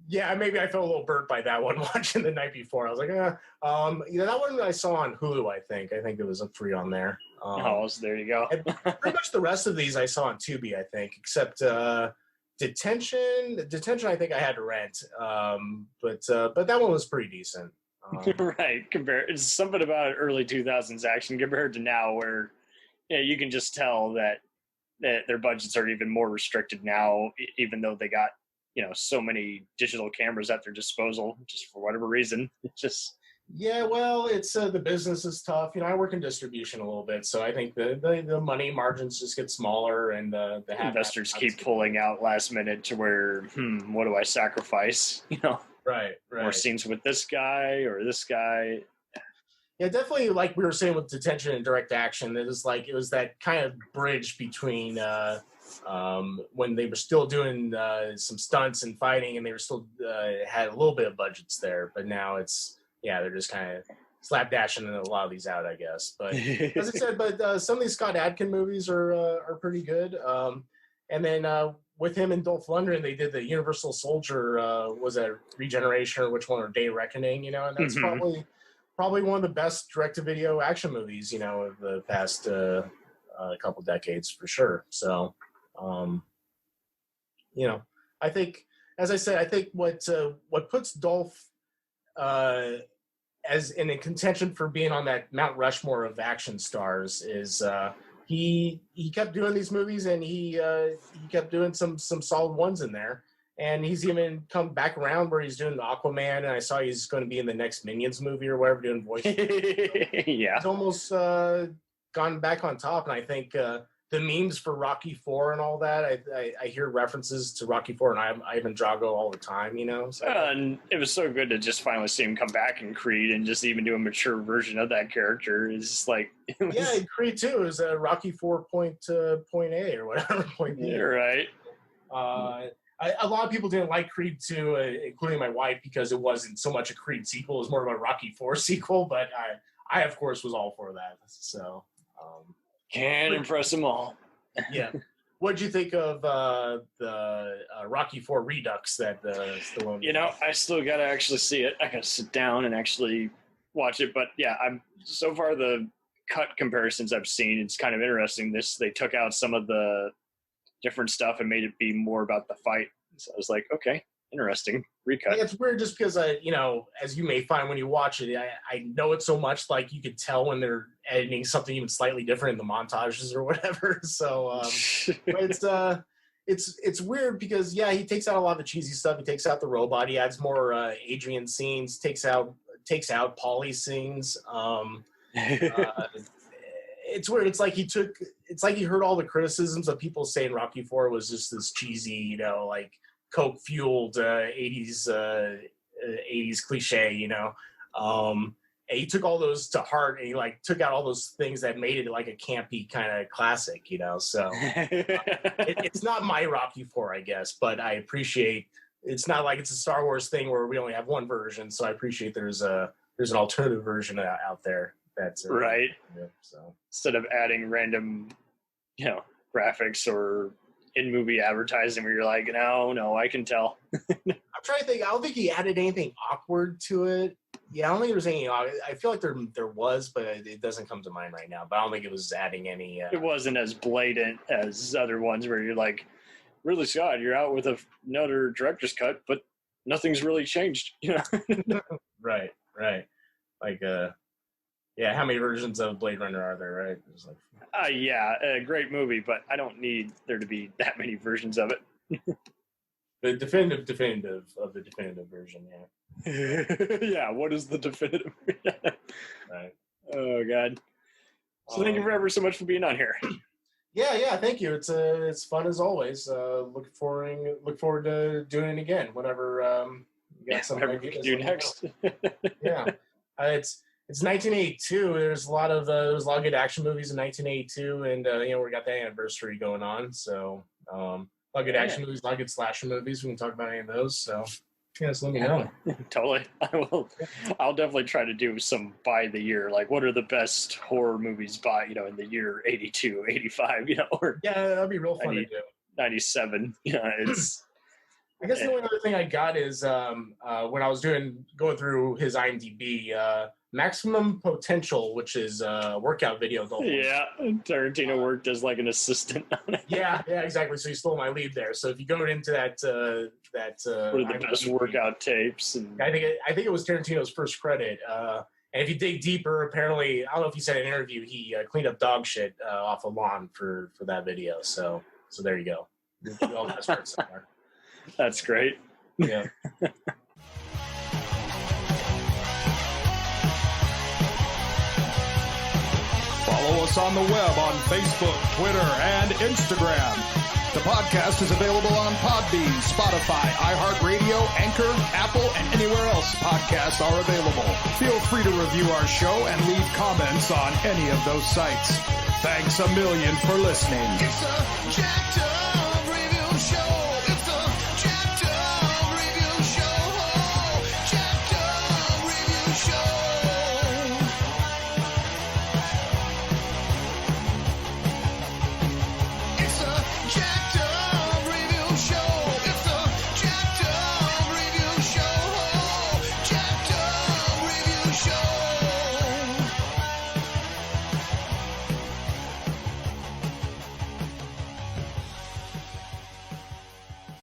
Speaker 2: Yeah, maybe I felt a little burnt by that one watching the night before. I was like, that one I saw on Hulu. I think it was free on there.
Speaker 1: So there you go.
Speaker 2: Pretty much the rest of these I saw on Tubi, I think, except Detention. Detention, I think I had to rent, but that one was pretty decent.
Speaker 1: Right, it's something about early 2000s action compared to now, where you can just tell that their budgets are even more restricted now, even though they got so many digital cameras at their disposal, just for whatever reason. It's just.
Speaker 2: Yeah, well, it's the business is tough. I work in distribution a little bit, so I think the money margins just get smaller, and the
Speaker 1: investors keep pulling out last minute to where, what do I sacrifice?
Speaker 2: Right.
Speaker 1: More scenes with this guy or this guy.
Speaker 2: Yeah, definitely. Like we were saying with Detention and Direct Action, it was that kind of bridge between when they were still doing some stunts and fighting, and they were still had a little bit of budgets there, but now they're just kind of slapdashing a lot of these out, I guess. But as I said, some of these Scott Adkin movies are pretty good. And then with him and Dolph Lundgren, they did the Universal Soldier, was that Regeneration or which one, or Day Reckoning, and that's probably one of the best direct-to-video action movies, of the past couple decades for sure. So, I think, as I said, what puts Dolph as in contention for being on that Mount Rushmore of action stars is he kept doing these movies, and he kept doing some solid ones in there. And he's even come back around where he's doing Aquaman, and I saw he's going to be in the next Minions movie or whatever, doing voice.
Speaker 1: Yeah.
Speaker 2: He's almost gone back on top, and I think the memes for Rocky IV and all that, I hear references to Rocky IV and Ivan Drago all the time, you know? So
Speaker 1: and it was so good to just finally see him come back in Creed and just even do a mature version of that character. It's just like...
Speaker 2: yeah, Creed 2 is Rocky IV point A or whatever, point B.
Speaker 1: You're right.
Speaker 2: A lot of people didn't like Creed 2, including my wife, because it wasn't so much a Creed sequel. It was more of a Rocky IV sequel, but I of course, was all for that. So...
Speaker 1: can't impress them all.
Speaker 2: Yeah. What did you think of the Rocky IV Redux that Stallone?
Speaker 1: You know, I still got to actually see it. I got to sit down and actually watch it. But yeah, so far the cut comparisons I've seen, it's kind of interesting. They took out some of the different stuff and made it be more about the fight. So I was like, okay, interesting. Recut.
Speaker 2: It's weird just because as you may find when you watch it, I know it so much, like you could tell when they're editing something even slightly different in the montages or whatever. So but it's weird because he takes out a lot of the cheesy stuff. He takes out the robot. He adds more Adrian scenes. Takes out Paulie scenes. It's weird. It's like he heard all the criticisms of people saying Rocky IV was just this cheesy, like Coke fueled 80s cliche, and he took all those to heart, and he took out all those things that made it like a campy kind of classic, so it's not my Rocky IV, I guess, but I appreciate it's not like it's a Star Wars thing where we only have one version, so I appreciate there's an alternative version out there that's
Speaker 1: right.
Speaker 2: So
Speaker 1: instead of adding random graphics or in-movie advertising where you're like, no, I can tell.
Speaker 2: I'm trying to think. I don't think he added anything awkward to it. Yeah, I don't think there was any. I feel like there was, but it doesn't come to mind right now. But I don't think it was adding any.
Speaker 1: It wasn't as blatant as other ones where you're like, really, Scott, you're out with another director's cut, but nothing's really changed.
Speaker 2: Right. Like, how many versions of Blade Runner are there? Right. It was like.
Speaker 1: A great movie, but I don't need there to be that many versions of it.
Speaker 2: The definitive of the definitive version, yeah.
Speaker 1: Yeah, what is the definitive?
Speaker 2: Right.
Speaker 1: Oh, God. So thank you ever so much for being on here.
Speaker 2: Yeah, thank you. It's fun as always. Look forward to doing it again whenever you got something
Speaker 1: we can do next.
Speaker 2: Yeah. It's 1982. There's a lot of good action movies in 1982, and we got the anniversary going on. So a lot of good action movies, a lot of good slasher movies. We can talk about any of those. So just let me know.
Speaker 1: Totally, I will. I'll definitely try to do some by the year. Like, what are the best horror movies by in the year 82, 85? Or
Speaker 2: that'd be real fun to do.
Speaker 1: 97. It's.
Speaker 2: I guess the only other thing I got is when I was going through his IMDb, Maximum Potential, which is a workout video. Dolph.
Speaker 1: Yeah, Tarantino worked as like an assistant on it.
Speaker 2: Yeah, exactly. So you stole my lead there. So if you go into that,
Speaker 1: what are the best workout tapes? And
Speaker 2: I think it was Tarantino's first credit. And if you dig deeper, apparently, I don't know if he said in an interview, he cleaned up dog shit off a lawn for that video. So there you go. All that starts somewhere.
Speaker 1: That's great.
Speaker 2: Yeah.
Speaker 3: Follow us on the web on Facebook, Twitter, and Instagram. The podcast is available on Podbean, Spotify, iHeartRadio, Anchor, Apple, and anywhere else podcasts are available. Feel free to review our show and leave comments on any of those sites. Thanks a million for listening.
Speaker 4: It's a jacked up